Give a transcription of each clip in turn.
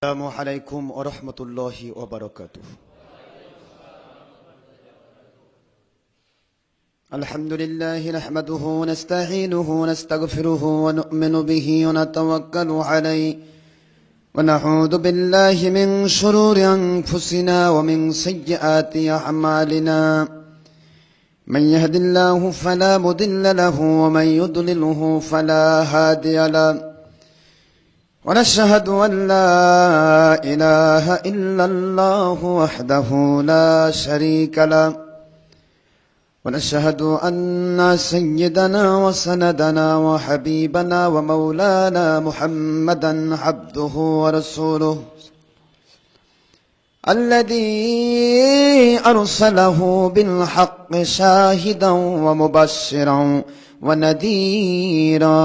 السلام عليكم ورحمة الله وبركاته. الحمد لله نحمده ونستعينه ونستغفره ونؤمن به ونتوكل عليه ونعوذ بالله من شرور أنفسنا ومن سيئات أعمالنا من يهد الله فلا مضل له ومن يضلله فلا هادي له ونشهد أن لا إله إلا الله وحده لا شريك له ونشهد أن سيدنا وسندنا وحبيبنا ومولانا محمدا عبده ورسوله الذي أرسله بالحق شاهدا ومبشرا ونذيرا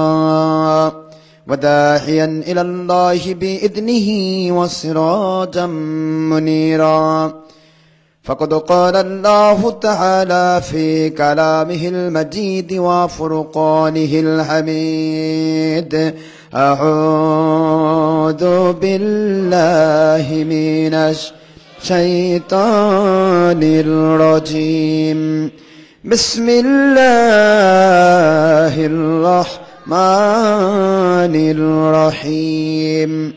وداعيا إلى الله بإذنه وسراجا منيرا فقد قال الله تعالى في كلامه المجيد وفرقانه الحميد أعوذ بالله من الشيطان الرجيم بسم الله الرحمن الرحيم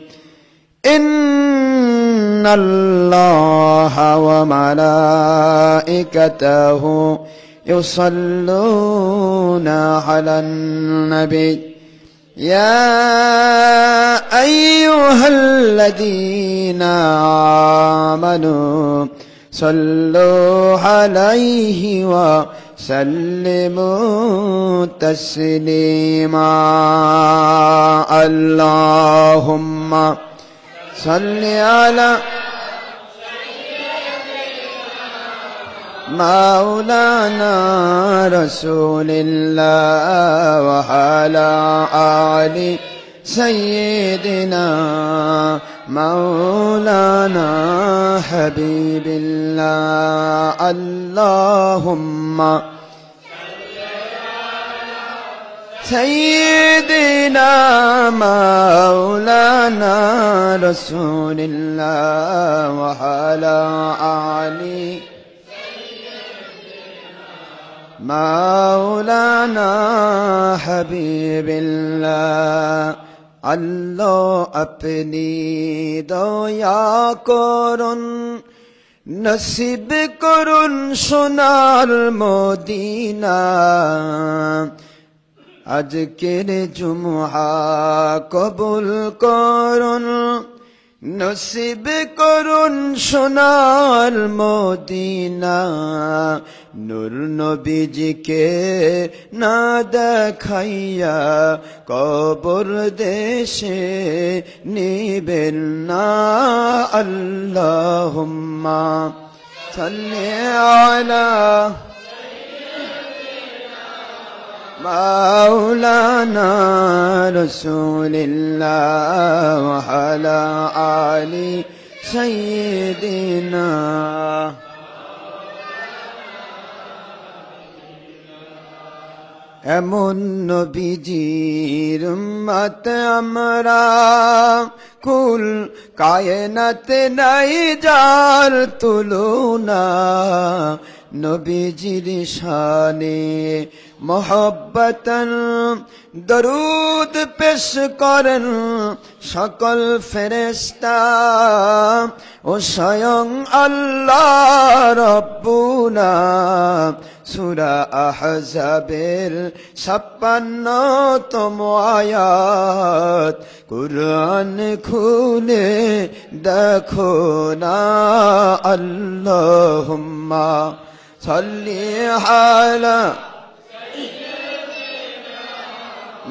إن الله وملائكته يصلون على النبي يا أيها الذين آمنوا صلوا عليه وسلموا تسليما اللهم صل على مولانا رسول الله وعلى آل سيدنا مولانا حبيب الله اللهم سيدنا مولانا رسول الله وعلى آل مولانا حبيب الله আল্লাহ আপনি দয়া করুন নসিব করুন সোনার মদিনা আজকের জুমআ কবুল করুন নসিব করুন সোনার মদিনা নূর নবীজিকে না দেখাইয়া কবর দেশে নিবেন না আল্লাহুম্মা সাল্লি আলা مولانا رسول الله وعلى آل سيدنا এমন নবীজির উম্মত আমরা কুল কায়নাতে নাই যার তুলনা নবীজির শানে মোহব্বতন দরুদ পেশ করেন সকল ফেরেশতা ও স্বয়ং আল্লাহ রব্বুনা সূরা আহজাবের 56তম আয়াত কুরআন খুলে দেখো না আল্লাহুম্মা সাল্লি আলা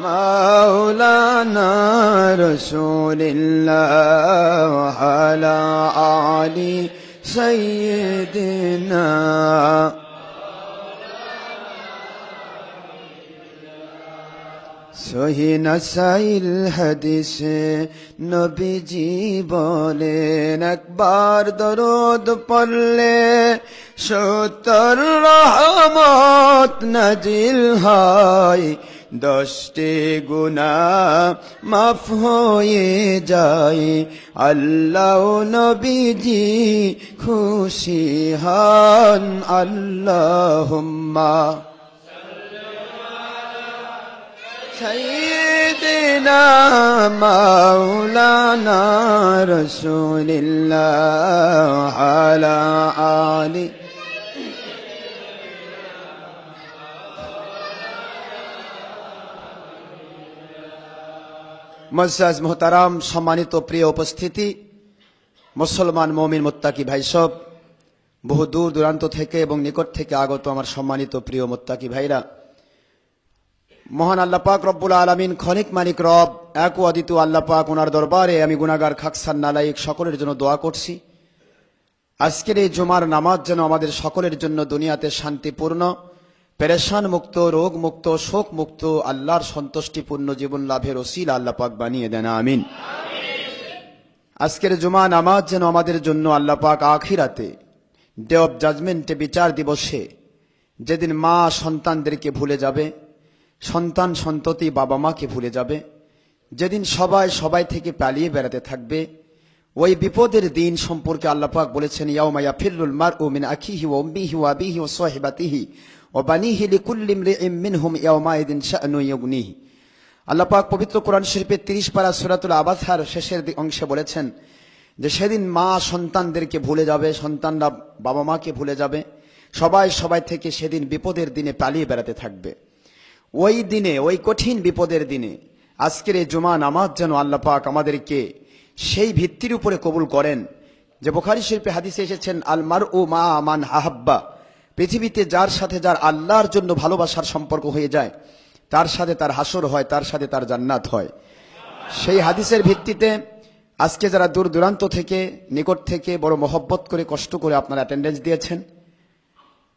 مولانا رسول الله وعلى آل سيدنا সহি নাসাইল হাদিসে নবীজি বলেন একবার দরুদ পড়লে 70 রহমত নাজিল হয় 10টি গুনাহ মাফ হয়ে যায়। আল্লাহ নবীজি খুশি হন। আল্লাহুম্মা সাইয়্যিদিনা মাওলানা রাসূলিল্লাহ আলা আলি মুআজ্জাজ মুহতারাম, সম্মানিত প্রিয় উপস্থিতি, মুসলমান মুমিন মুত্তাকি ভাই সব, বহু দূর দূরান্ত থেকে এবং নিকট থেকে আগত আমার সম্মানিত প্রিয় মুত্তাকি ভাইরা, মহান আল্লাহ পাক রব্বুল আলামিন খনিক মালিক রব এক ও অদ্বিতীয় আল্লাহ পাক, ওনার দরবারে আমি গুনাহগার খাকসার নালায়েক সকলের জন্য দোয়া করছি। আজকের এই জুমার নামাজ যেন আমাদের সকলের জন্য দুনিয়াতে শান্তিপূর্ণ, পেরেশান মুক্ত, রোগ মুক্ত, শোক মুক্ত, আল্লাহর সন্তুষ্টিপূর্ণ জীবন লাভের ওসিলা আল্লাহ পাক বানিয়ে দেন, আমিন। আজকের জুমা নামাজ যেন আমাদের জন্য আল্লাহ পাক আখিরাতে ডে অফ জাজমেন্টে, বিচার দিবসে, যেদিন মা সন্তানদেরকে ভুলে যাবে, সন্তান সন্ততি বাবা মাকে ভুলে যাবে, যেদিন সবাই থেকে পালিয়ে বেড়াতে থাকবে, ওই বিপদের দিন সম্পর্কে আল্লাহ পাক বলেছেন, ইয়াউমা ইয়াফিরুল মারউ মিন আখিহি ওয়া উম্মিহি ওয়া আবিহি ওয়া সাহিবাতিহি ওয়া বানিহি লিকুল্লি ইমরিইম মিনহুম ইয়াউমাইদিন শা'নু ইউগনিহি। আল্লাহ পাক পবিত্র কোরআন শরীফের 30 পারা সূরাতুল আবাসার শেষের অংশে বলেছেন যে সেদিন মা সন্তানদেরকে ভুলে যাবে, সন্তানরা বাবা মাকে ভুলে যাবে, সবাই থেকে সেদিন বিপদের দিনে পালিয়ে বেড়াতে থাকবে। ওই দিনে, ওই কঠিন বিপদের দিনে আজকের এই জুমা নামাজ যেন আল্লাহ পাক আমাদেরকে সেই ভিত্তির উপরে কবুল করেন যে বুখারী শরীফে হাদিসে এসেছেন, আল মারউ মা মান আহাব্বা, পৃথিবীতে যার সাথে যার আল্লাহর জন্য ভালোবাসার সম্পর্ক হয়ে যায়, তার সাথে তার হাসর হয়, তার সাথে তার জান্নাত হয়। সেই হাদিসের ভিত্তিতে আজকে যারা দূর দূরান্ত থেকে, নিকট থেকে বড় মহব্বত করে, কষ্ট করে আপনারা অ্যাটেন্ডেন্স দিয়েছেন,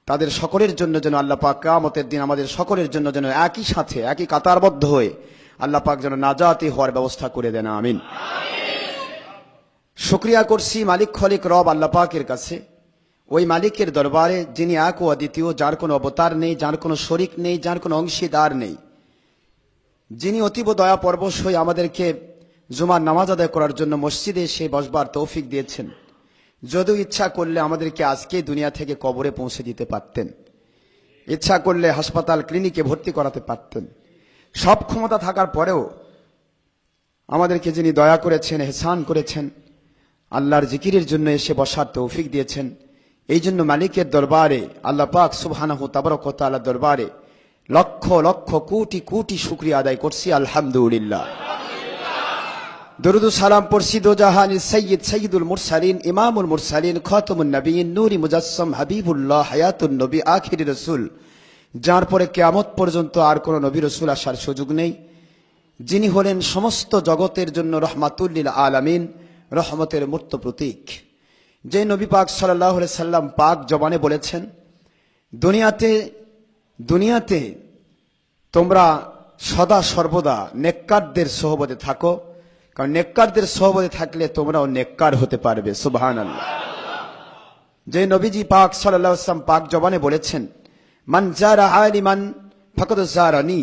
তাদের সকলের জন্য যেন আল্লাহ পাক কিয়ামতের দিন আমাদের সকলের জন্য যেন একই সাথে, একই কাতারবদ্ধ হয়ে আল্লাহ পাক যেন নাজাতি হওয়ার ব্যবস্থা করে দেন, আমিন। শুকরিয়া করছি মালিক খলিক রব আল্লাহ পাকের কাছে, ওই মালিকের দরবারে যিনি এক ও অদ্বিতীয়, যার কোনো অবতার নেই, যার কোনো শরিক নেই, যার কোনো অংশীদার নেই, যিনি অতীব দয়া পরবশ হয়ে আমাদেরকে জুমার নামাজ আদায় করার জন্য মসজিদে এসে বসবার তৌফিক দিয়েছেন। যদিও ইচ্ছা করলে আমাদেরকে আজকে দুনিয়া থেকে কবরে পৌঁছে দিতে পারতেন, ইচ্ছা করলে হাসপাতাল ক্লিনিকে ভর্তি করাতে পারতেন। সব ক্ষমতা থাকার পরেও আমাদেরকে যিনি দয়া করেছেন, ইহসান করেছেন, আল্লাহর জিকিরের জন্য এসে বসার তৌফিক দিয়েছেন, এই জন্য মালিকের দরবারে আল্লাহ পাক সুবহানাহু তাবারাক ওয়া তাআলার দরবারে লক্ষ লক্ষ কোটি কোটি শুকরিয়া আদায় করছি, আলহামদুলিল্লাহ। দরুদ ও সালাম পড়ছি দো জাহানের সৈয়দ সৈয়দুল মুরসালিন, ইমামুল মুরসালিন, খাতামুন নবীন, নূরি মুজাসসাম, হাবিবুল্লাহ, হায়াতুন নবী, আখির রাসূল, যার পরে কিয়ামত পর্যন্ত আর কোন নবী রাসূল আসার সুযোগ নেই, যিনি হলেন সমস্ত জগতের জন্য রহমাতুল লিল আলামিন, রহমতের মূর্ত প্রতীক। যে নবী পাক সাল্লাল্লাহু আলাইহি সাল্লাম পাক জবানে বলেছেন, দুনিয়াতে তোমরা সদা সর্বদা নেককারদের সোহবতে থাকো, কারণ নেককারদের সোহবতে থাকলে তোমরাও নেককার হতে পারবে, সুবহানাল্লাহ। যে নবীজি পাক সাল্লাল্লাহু আলাইহি ওয়াসাল্লাম পাক জবানে বলেছেন, মান জারা আলিমান ফাকাদ জারানি,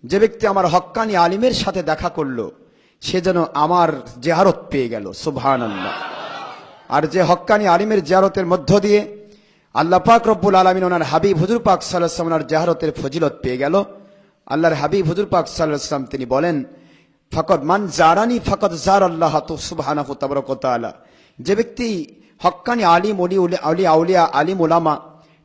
যে ব্যক্তি আমার হক্কানি আলিমের সাথে দেখা করলো সে যেন আমার জিয়ারত পেয়ে গেল, সুবহানাল্লাহ। আর যে হক্কানি আলিমের জিয়ারতের মধ্য দিয়ে আল্লাহ পাক রব্বুল আলামিন ওনার হাবিব হুজুর পাক সাল্লাল্লাহু আলাইহি ওয়াসাল্লাম ওনার জিয়ারতের ফজিলত পেয়ে গেল, আল্লাহর হাবিব হুজুর পাক সাল্লাল্লাহু আলাইহি ওয়াসাল্লাম তিনি বলেন, ফাকাদ মান জারানি ফাকাদ জারাল্লাহ সুবহানাহু তাবারাক ওয়া তাআলা, যে ব্যক্তি হক্কানি আলিম, ওলি আউলিয়া, আলিম উলামা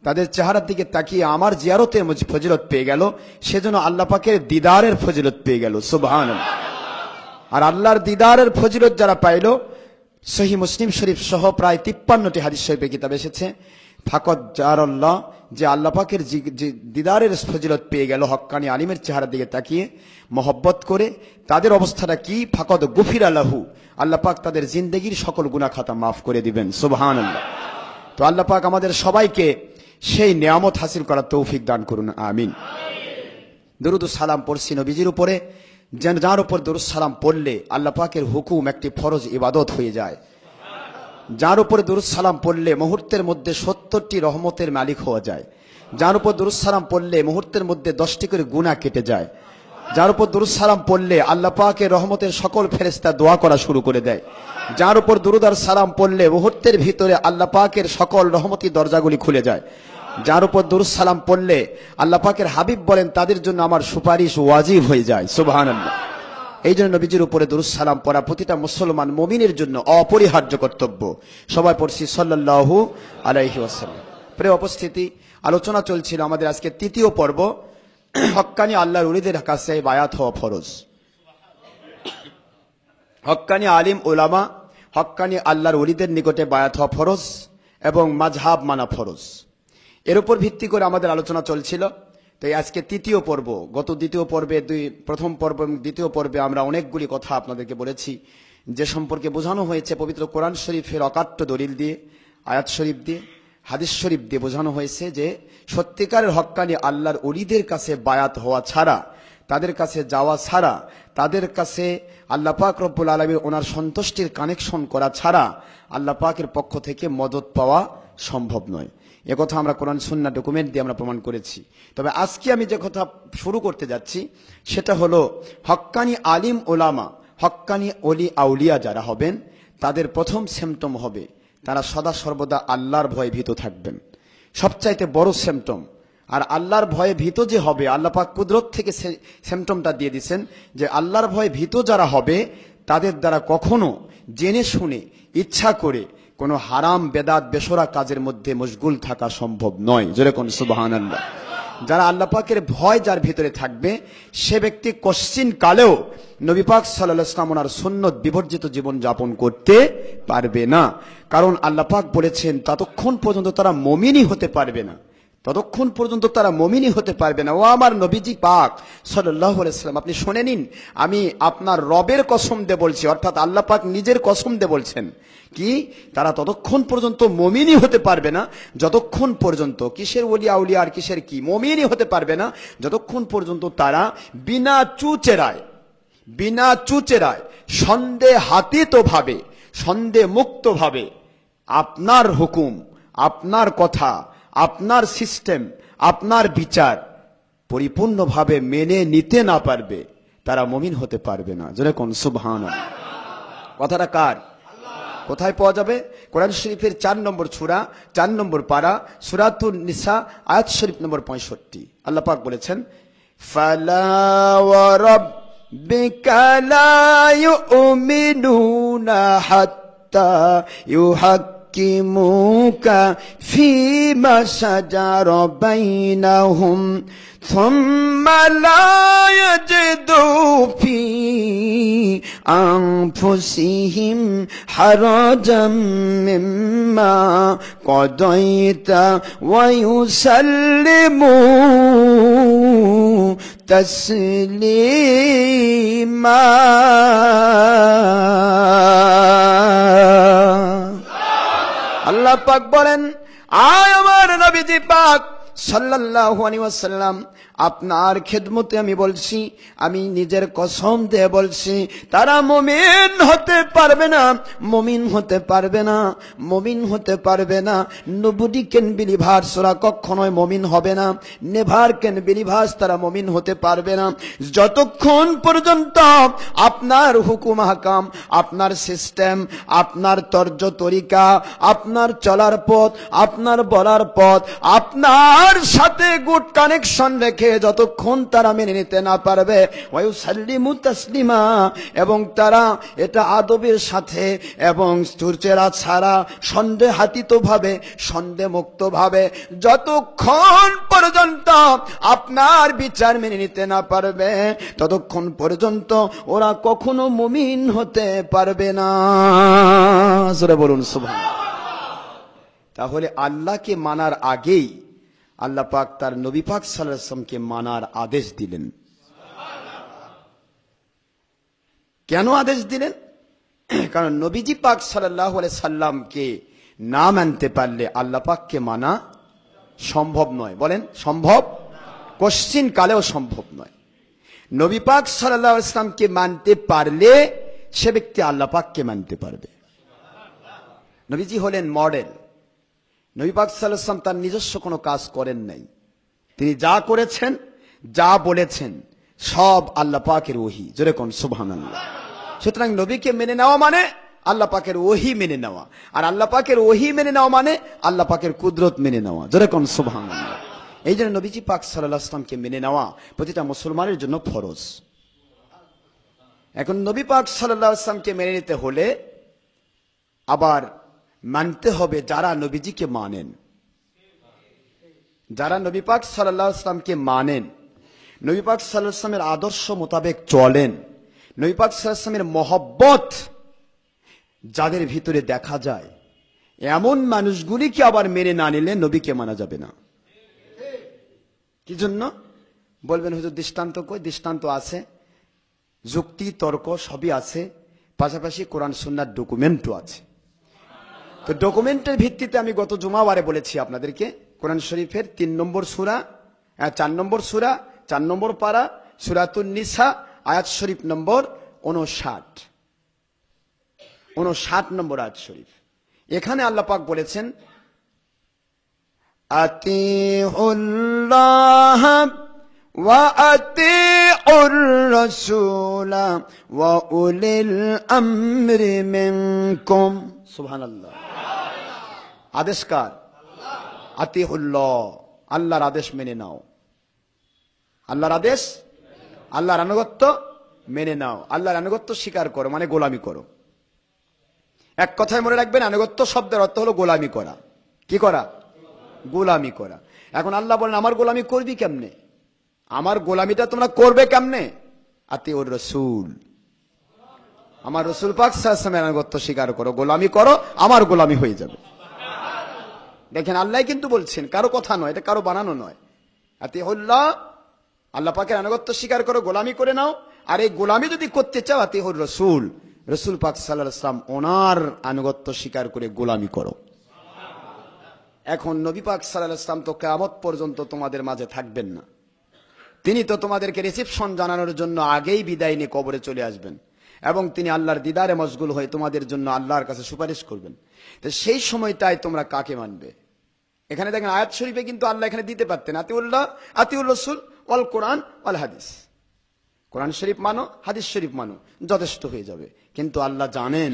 তাদের চেহারার দিকে তাকিয়ে আমার জিয়ারতের ফজিলত পেয়ে গেল, সেজন্য আল্লাহ পাকের দিদারের ফজিলত পেয়ে গেল, সুবহানাল্লাহ। আর আল্লাহর দিদারের ফজিলত যারা পাইল, সহিহ মুসলিম শরীফ সহ প্রায় 53টি হাদিস শরীফে কিতাব এসেছে, ফাকাদ জারাল্লাহ, যে আল্লাহ পাকের দিদারের ফজিলত পেয়ে গেল হক্কানি আলিমের চেহারার দিকে তাকিয়ে মহব্বত করে, তাদের অবস্থাটা কি, ফাকাদ গুফিরা লাহু, আল্লাহ পাক তাদের জিন্দেগির সকল গুনাহ খাতা মাফ করে দিবেন, সুবহানাল্লাহ। তো আল্লাহ পাক আমাদের সবাইকে সেই নিয়ামত হাসিল করার তৌফিক দান করুন, আমিন। দরুদ ও সালাম পড়ছি নবীজির উপরে, যার উপর দরুদ সালাম পড়লে আল্লাহ পাকের হুকুম একটি ফরজ ইবাদত হয়ে যায়, যার উপরে দরুদ সালাম পড়লে মুহূর্তের মধ্যে 70টি রহমতের মালিক হওয়া যায়, যার উপর দরুদ সালাম পড়লে মুহূর্তের মধ্যে 10টি করে গুনাহ কেটে যায়। যার উপর দুরূদ সালাম পড়লে আল্লাহ পাকের রহমতের সকল ফেরেশতা দোয়া করা শুরু করে দেয়, যার উপর দুরূদ আর সালাম পড়লে মুহূর্তের ভিতরে আল্লাহ পাকের সকল রহমতি দরজাগুলি খুলে যায়, যার উপর দুরূদ সালাম পড়লে আল্লাহ পাকের হাবিব বলেন তাদের জন্য আমার সুপারিশ ওয়াজিব হয়ে যায়। সুবহানাল্লাহ। এই জন্য নবীজির উপরে দুরূদ সালাম পড়া প্রতিটা মুসলমান মুমিনের জন্য অপরিহার্য কর্তব্য। সবাই পড়ছি সাল্লাল্লাহু আলাইহি ওয়াসাল্লাম। প্রিয় উপস্থিতি, আলোচনা চলছিল আমাদের আজকে তৃতীয় পর্ব, হক্কানি আল্লাহর ওলিদের কাছে বায়াত হওয়া ফরজ। হক্কানি আলিম ওলামা, হক্কানি আল্লাহর ওলিদের নিকটে বায়াত হওয়া ফরজ এবং মাযহাব মানা ফরজ। এর উপর ভিত্তি করে আমাদের আলোচনা চলছিল। তো আজকে তৃতীয় পর্ব, গত দ্বিতীয় পর্বে প্রথম পর্ব এবং দ্বিতীয় পর্বে আমরা অনেকগুলি কথা আপনাদেরকে বলেছি, যে সম্পর্কে বোঝানো হয়েছে পবিত্র কোরআন শরীফের অকাট্য দলিল দিয়ে, আয়াত শরীফ দিয়ে, হাদিস শরীফ দিয়ে বোঝানো হয়েছে যে সত্যিকারের হক্কানি আল্লাহর ওলিদের কাছে বায়াত হওয়া ছাড়া, তাদের কাছে যাওয়া ছাড়া, তাদের কাছে আল্লাহ পাক রব্বুল আলামিন ওনার সন্তুষ্টির কানেকশন করা ছাড়া আল্লাহ পাকের পক্ষ থেকে মদত পাওয়া সম্ভব নয়। একথা আমরা কোরআন সুন্নাহ ডকুমেন্ট দিয়ে আমরা প্রমাণ করেছি। তবে আজকে আমি যে কথা শুরু করতে যাচ্ছি সেটা হলো হক্কানি আলিম ওলামা, হক্কানি অলি আউলিয়া যারা হবেন তাদের প্রথম সিম্পটম হবে তারা সদা সর্বদা আল্লাহর ভয়ে ভীত থাকবেন। সবচাইতে বড় সিম্পটম। আর আল্লাহর ভয়ে ভীত যে হবে, আল্লাহ পাক কুদরত থেকে সিম্পটমটা দিয়ে দিয়েছেন যে আল্লাহর ভয়ে ভীত যারা হবে তাদের দ্বারা কখনো জেনে শুনে ইচ্ছা করে কোনো হারাম বেদাত বেশরা কাজের মধ্যে মশগুল থাকা সম্ভব নয়। যেরকম সুবহানাল্লাহ। যারা আল্লাহ পাকের ভয় যার ভিতরে থাকবে সে ব্যক্তি কোশ্চিন কালেও নবী পাক সাল্লাল্লাহু আলাইহি ওয়াসাল্লাম ওনার সুন্নত বিবর্জিত জীবন যাপন করতে পারবে না। কারণ আল্লাহ পাক বলেছেন ততক্ষণ পর্যন্ত তারা মুমিনই হতে পারবে না, ততক্ষণ পর্যন্ত তারা মুমিনই হতে পারবে না। ও আমার নবীজি পাক সাল্লাল্লাহু আলাইহি ওয়াসাল্লাম, আপনি শুনে নিন, আমি আপনার রবের কসম দিয়ে বলছি, অর্থাৎ আল্লাহ পাক নিজের কসম দিয়ে বলছেন কি তারা ততক্ষণ পর্যন্ত মুমিনই হতে পারবে না যতক্ষণ পর্যন্ত, কিসের ওলি আউলিয়া আর কিসের কি, মুমিনই হতে পারবে না যতক্ষণ পর্যন্ত তারা বিনা চুচেরায় সন্দেহাতীত ভাবে, সন্দেহ মুক্ত ভাবে আপনার হুকুম, আপনার কথা, আপনার সিস্টেম, আপনার বিচার পরিপূর্ণভাবে মেনে নিতে না পারবে, তারা মুমিন হতে পারবে না। যেরকম সুবহানাল্লাহ। কথাটা কার? কোথায় পাওয়া যাবে? কোরআন শরীফের 4 নম্বর সূরা, 4 নম্বর পারা, সূরাতুন নিসা, আয়াত শরীফ নম্বর 65। আল্লাহ পাক বলেছেন ফালা ওয়া রাব্বিকা লা ইউমিনুনা হাত্তা ইউহাক্কিমুকা ফীমা শাজারা বাইনাহুম থুম্মা লা ইয়াজিদু ফী আনফুসিহিম হারাজাম মিম্মা কাদাইতা ওয়া ইউসাল্লিমু তাসলিমা। আল্লাহ পাক বলেন, আয় আমার নবীজি পাক সাল্লাল্লাহু আলাইহি ওয়াসাল্লাম, আপনার খেদমতে আমি বলছি, আমি নিজের কসম দিয়ে বলছি, তারা মুমিন হতে পারবে না, মুমিন হতে পারবে না, মুমিন হতে পারবে না। নোবডি ক্যান বিলিভার্স, ওরা কখনোই মুমিন হবে না। নেভার ক্যান বিলিভার্স, তারা মুমিন হতে পারবে না যতক্ষণ পর্যন্ত আপনার হুকুম হাকাম, আপনার সিস্টেম, আপনার তর্জ তরিকা, আপনার চলার পথ, আপনার বলার পথ, আপনার সাথে গুড কানেকশন রেখে যতক্ষণ তারা মেনে নিতে না পারবে, ওয়ায়ুসাল্লিমু তাসলিমা, এবং তারা এটা আদবের সাথে এবং চুরচেরা ছাড়া সন্দেহাতীত ভাবে, সন্দেহ মুক্ত ভাবে যতক্ষণ পর্যন্ত আপনার বিচার মেনে নিতে না পারবে ততক্ষণ পর্যন্ত ওরা কখনো মুমিন হতে পারবে না। জোরে বলুন সুবহানাল্লাহ। তাহলে আল্লাহকে মানার আগেই আল্লাহ পাক তার নবী পাক সাল্লাল্লাহু আলাইহি ওয়াসাল্লামকে মানার আদেশ দিলেন। কেন আদেশ দিলেন? কারণ নবীজি পাক সাল্লাল্লাহু আলাইহি সাল্লামকে না মানতে পারলে আল্লাহ পাককে মানা সম্ভব নয়। বলেন সম্ভব? কোশ্চিন কালেও সম্ভব নয়। নবী পাক সাল্লাল্লাহু আলাইহি সাল্লামকে মানতে পারলে সে ব্যক্তি আল্লাহ পাককে মানতে পারবে। নবীজি হলেন মডেল। নবী পাক সাল্লাল্লাহু আলাইহি ওয়াসাল্লাম তার নিজস্ব কোনো কাজ করেন নাই। তিনি যা করেছেন, যা বলেছেন সব আল্লাহ পাকের ওহী, জোরে কোন সুবহানাল্লাহ। সুতরাং নবীকে মেনে নেওয়া মানে আল্লাহ পাকের ওহী মেনে নেওয়া, আর আল্লাহ পাকের ওহী মেনে নেওয়া মানে আল্লাহ পাকের কুদরত মেনে নেওয়া, জোরে কোন সুবহানাল্লাহ। এই জন্য নবীজি পাক সাল্লাল্লাহু আলাইহি ওয়াসাল্লামকে মেনে নেওয়া প্রতিটা মুসলমানের জন্য ফরজ। এখন নবী পাক সাল্লাল্লাহু আলাইহি ওয়াসাল্লামকে মেনে নিতে হলে আবার মানতে হবে যারা নবীজিকে মানেন, যারা নবী পাক সাল্লাল্লাহু আলাইহি ওয়াসাল্লামকে মানেন, নবী পাক সাল্লাল্লাহু আলাইহি ওয়াসাল্লামের আদর্শ মোতাবেক চলেন, নবী পাক সাল্লাল্লাহু আলাইহি ওয়াসাল্লামের মহব্বত যাদের ভিতরে দেখা যায়, এমন মানুষগুলিকে আবার মেনে না নিলে নবীকে মানা যাবে না। কি জন্য বলবেন হুজুর দৃষ্টান্ত কই? দৃষ্টান্ত আছে, যুক্তি তর্ক সবই আছে, পাশাপাশি কোরআন সুন্নাহর ডকুমেন্টও আছে। তো ডকুমেন্টের ভিত্তিতে আমি গত জুমাবারে বলেছি আপনাদেরকে, কোরআন শরীফের 3 নম্বর সূরা, 4 নম্বর সূরা, 4 নম্বর পারা, সূরাতুন নিসা, আয়াত শরীফ নম্বর 59 নম্বর আয়াত শরীফ। এখানে আল্লাহ পাক বলেছেন আতিউল্লাহ ওয়া আতিউর রাসূল ওয়া উলিল আমরি মিনকুম। সুবহানাল্লাহ। আদেশ কার? আতিউল্লাহ, আল্লাহর আদেশ মেনে নাও। আল্লাহর আদেশ, আল্লাহর আনুগত্য মেনে নাও। আল্লাহর আনুগত্য স্বীকার করো মানে গোলামি করো। এক কথায় মনে রাখবেন, আনুগত্য শব্দের অর্থ হলো গোলামি করা। কি করা? গোলামি করা। এখন আল্লাহ বলেন আমার গোলামি করবি কেমনে? আমার গোলামিটা তোমরা করবে কেমনে? আতিউর রাসূল, আমার রাসূল পাক সাল্লাল্লাহু আলাইহি ওয়াসাল্লামের আনুগত্য স্বীকার করো, গোলামি করো, আমার গোলামি হয়ে যাবে। দেখেন আল্লাহ কিন্তু বলছেন, কারো কথা নয়, এটা কারো বানানো নয়। আতিউল্লাহ, আল্লাহ পাকের আনুগত্য স্বীকার করো, গোলামি করে নাও। আর এই গোলামি যদি করতে চাও আতিউর রাসূল, রাসূল পাক সাল্লাল্লাহু আলাইহি ওয়াসাল্লাম ওনার আনুগত্য স্বীকার করে গোলামি করো। এখন নবী পাক সাল্লাল্লাহু আলাইহি ওয়াসাল্লাম তো কিয়ামত পর্যন্ত তোমাদের মাঝে থাকবেন না। তিনি তো তোমাদেরকে রিসেপশন জানানোর জন্য আগেই বিদায় নিয়ে কবরে চলে আসবেন, এবং তিনি আল্লাহর দিদারে মশগুল হয়ে তোমাদের জন্য আল্লাহর কাছে সুপারিশ করবেন। তো সেই সময়টাই তোমরা কাকে মানবে? এখানে দেখেন আয়াত শরীফে কিন্তু আল্লাহ এখানে দিতে পারতেন আতিউল্লাহ, আতিউর রাসূল ওয়াল কোরআন ওয়াল হাদিস। কোরআন শরীফ মানো, হাদিস শরীফ মানো, যথেষ্ট হয়ে যাবে। কিন্তু আল্লাহ জানেন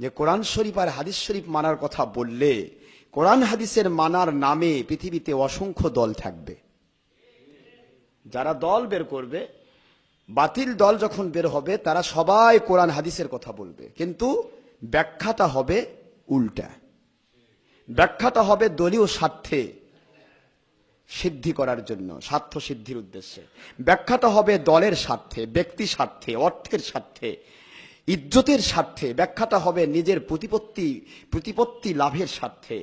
যে কোরআন শরীফ আর হাদিস শরীফ মানার কথা বললে কোরআন হাদিসের মানার নামে পৃথিবীতে অসংখ্য দল থাকবে। যারা দল বের করবে, বাতিল দল যখন বের হবে, তারা সবাই কোরআন হাদিসের কথা বলবে, কিন্তু ব্যাখ্যাটা হবে উল্টা। ব্যাখ্যাটা হবে দলীয় স্বার্থে সিদ্ধি করার জন্য, স্বার্থ সিদ্ধির উদ্দেশ্যে। ব্যাখ্যাটা হবে দলের স্বার্থে, ব্যক্তি স্বার্থে, অর্থের স্বার্থে, ইজ্জতের স্বার্থে। ব্যাখ্যাটা হবে নিজের প্রতিপত্তি লাভের স্বার্থে।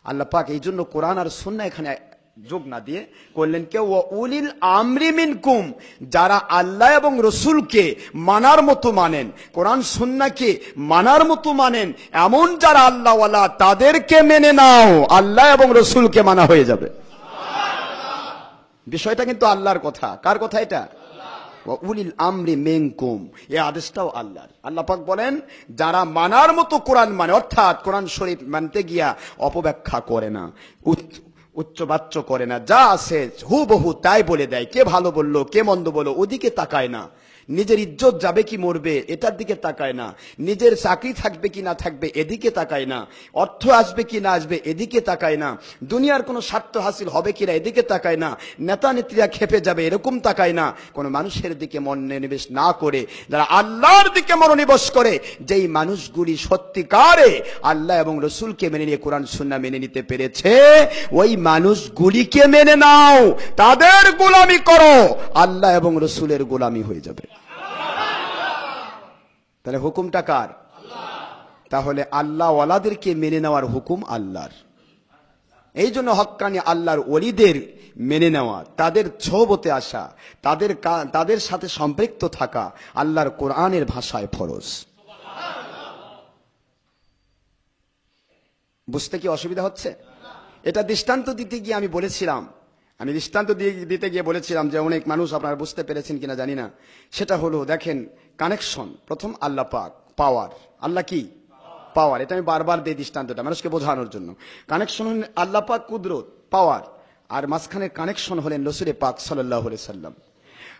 আল্লাহ পাক এই জন্য কোরআন আর সুন্নাহ এখানে যোগ না দিয়ে করলেন কে ওয়া উলিল আমরি মিনকুম, যারা আল্লাহ এবং রসুলকে মানার মতো মানেন, কোরআন সুন্নাহকে মানার মতো মানেন, এমন যারা আল্লাহওয়ালা তাদেরকে মেনে নাও, আল্লাহ এবং রসুলকে মানা হয়ে যাবে। বিষয়টা কিন্তু আল্লাহর কথা। কার কথা এটা? ওয়া উলিল আমরি মিনকুম, এই আদেশটাও আল্লাহর। আল্লাহ পাক বলেন যারা মানার মতো কোরআন মানে, অর্থাৎ কোরআন শরীফ মানতে গিয়া অপব্যাখ্যা করে না, উচ্চবাচ্য করে না, যা আছে হুবহু তাই বলে দেয়। কে ভালো বললো, কে মন্দ বললো, ওদিকে তাকায় না। নিজের ইজ্জত যাবে কি মরবে এটার দিকে তাকায় না। নিজের চাকরি থাকবে কি না থাকবে এদিকে তাকায় না। অর্থ আসবে কি না আসবে এদিকে তাকায় না। দুনিয়ার কোনো স্বার্থ হাসিল হবে কিনা এদিকে তাকায় না। নেতা নেত্রীরা খেপে যাবে এরকম তাকায় না। কোন মানুষের দিকে মনোনিবেশ না করে যারা আল্লাহর দিকে মনোনিবেশ করে, যেই মানুষগুলি সত্যিকারে আল্লাহ এবং রসুলকে মেনে নিয়ে কোরআন সুন্নাহ মেনে নিতে পেরেছে, ওই মানুষগুলিকে মেনে নাও, তাদের গোলামি করো, আল্লাহ এবং রসুলের গোলামি হয়ে যাবে। তাহলে হুকুমটা কার? তাহলে আল্লাহ ওয়ালাদেরকে মেনে নেওয়ার হুকুম আল্লাহর। এই জন্য হক্কানি আল্লাহর ওলিদের মেনে নেওয়া, তাদের ছোবতে আসা, তাদের সাথে সম্পৃক্ত থাকা আল্লাহর কোরআনের ভাষায় ফরজ। বুঝতে কি অসুবিধা হচ্ছে? এটা দৃষ্টান্ত দিতে গিয়ে আমি বলেছিলাম, যে অনেক মানুষ আপনারা বুঝতে পেরেছেন কিনা জানি না। সেটা হলো দেখেন কানেকশন, প্রথম আল্লাহ পাক পাওয়ার, আল্লাহ কি পাওয়ার, এটা আমি বারবার দিই দৃষ্টান্তটা মানুষকে বোঝানোর জন্য। কানেকশন হলেন আল্লাহ পাক কুদরত পাওয়ার, আর মাঝখানে কানেকশন হলেন রাসূল পাক সাল্লাল্লাহু আলাইহি সাল্লাম।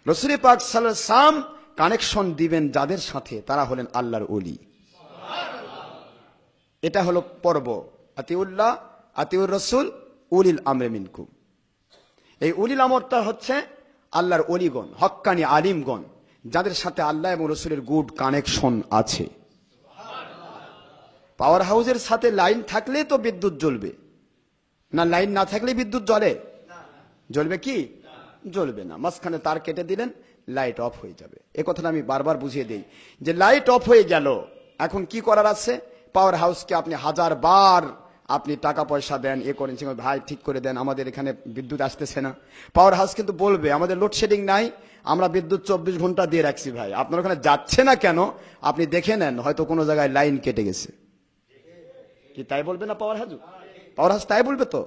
রাসূল পাক সাল্লাল্লাহু আলাইহি ওয়াসাল্লাম কানেকশন দিবেন যাদের সাথে, তারা হলেন আল্লাহর ওলি। এটা হলো পর্ব আতিউল্লাহ আতিউর রাসূল উলিল আমরি মিনকুম। এই উলিল আমরটা হচ্ছে আল্লাহর ওলিগণ, হক্কানি আলিমগণ, যাদের সাথে আল্লাহ এবং রাসূলের গুড কানেকশন আছে। পাওয়ার হাউসের সাথে লাইন থাকলে তো বিদ্যুৎ জ্বলবে, না লাইন না থাকলে বিদ্যুৎ জ্বলে? জ্বলবে কি? জ্বলবে না। মাঝখানে তার কেটে দিলেন, লাইট অফ হয়ে যাবে। এ কথাটা আমি বারবার বুঝিয়ে দেই যে লাইট অফ হয়ে গেল, এখন কি করার আছে? পাওয়ার হাউসকে আপনি 1000 বার আপনি টাকা পয়সা দেন, এ করেন, ভাই ঠিক করে দেন, আমাদের এখানে বিদ্যুৎ আসতেছে না। পাওয়ার হাউস কিন্তু বলবে আমাদের লোডশেডিং নাই, আমরা বিদ্যুৎ 24 ঘন্টা দিয়ে রাখছি, ভাই আপনার ওখানে যাচ্ছে না কেন? আপনি দেখে নেন, হয়তো কোনো জায়গায় লাইন কেটে গেছে। কি তাই বলবে না পাওয়ার হাউস? পাওয়ার হাউস তাই বলবে তো।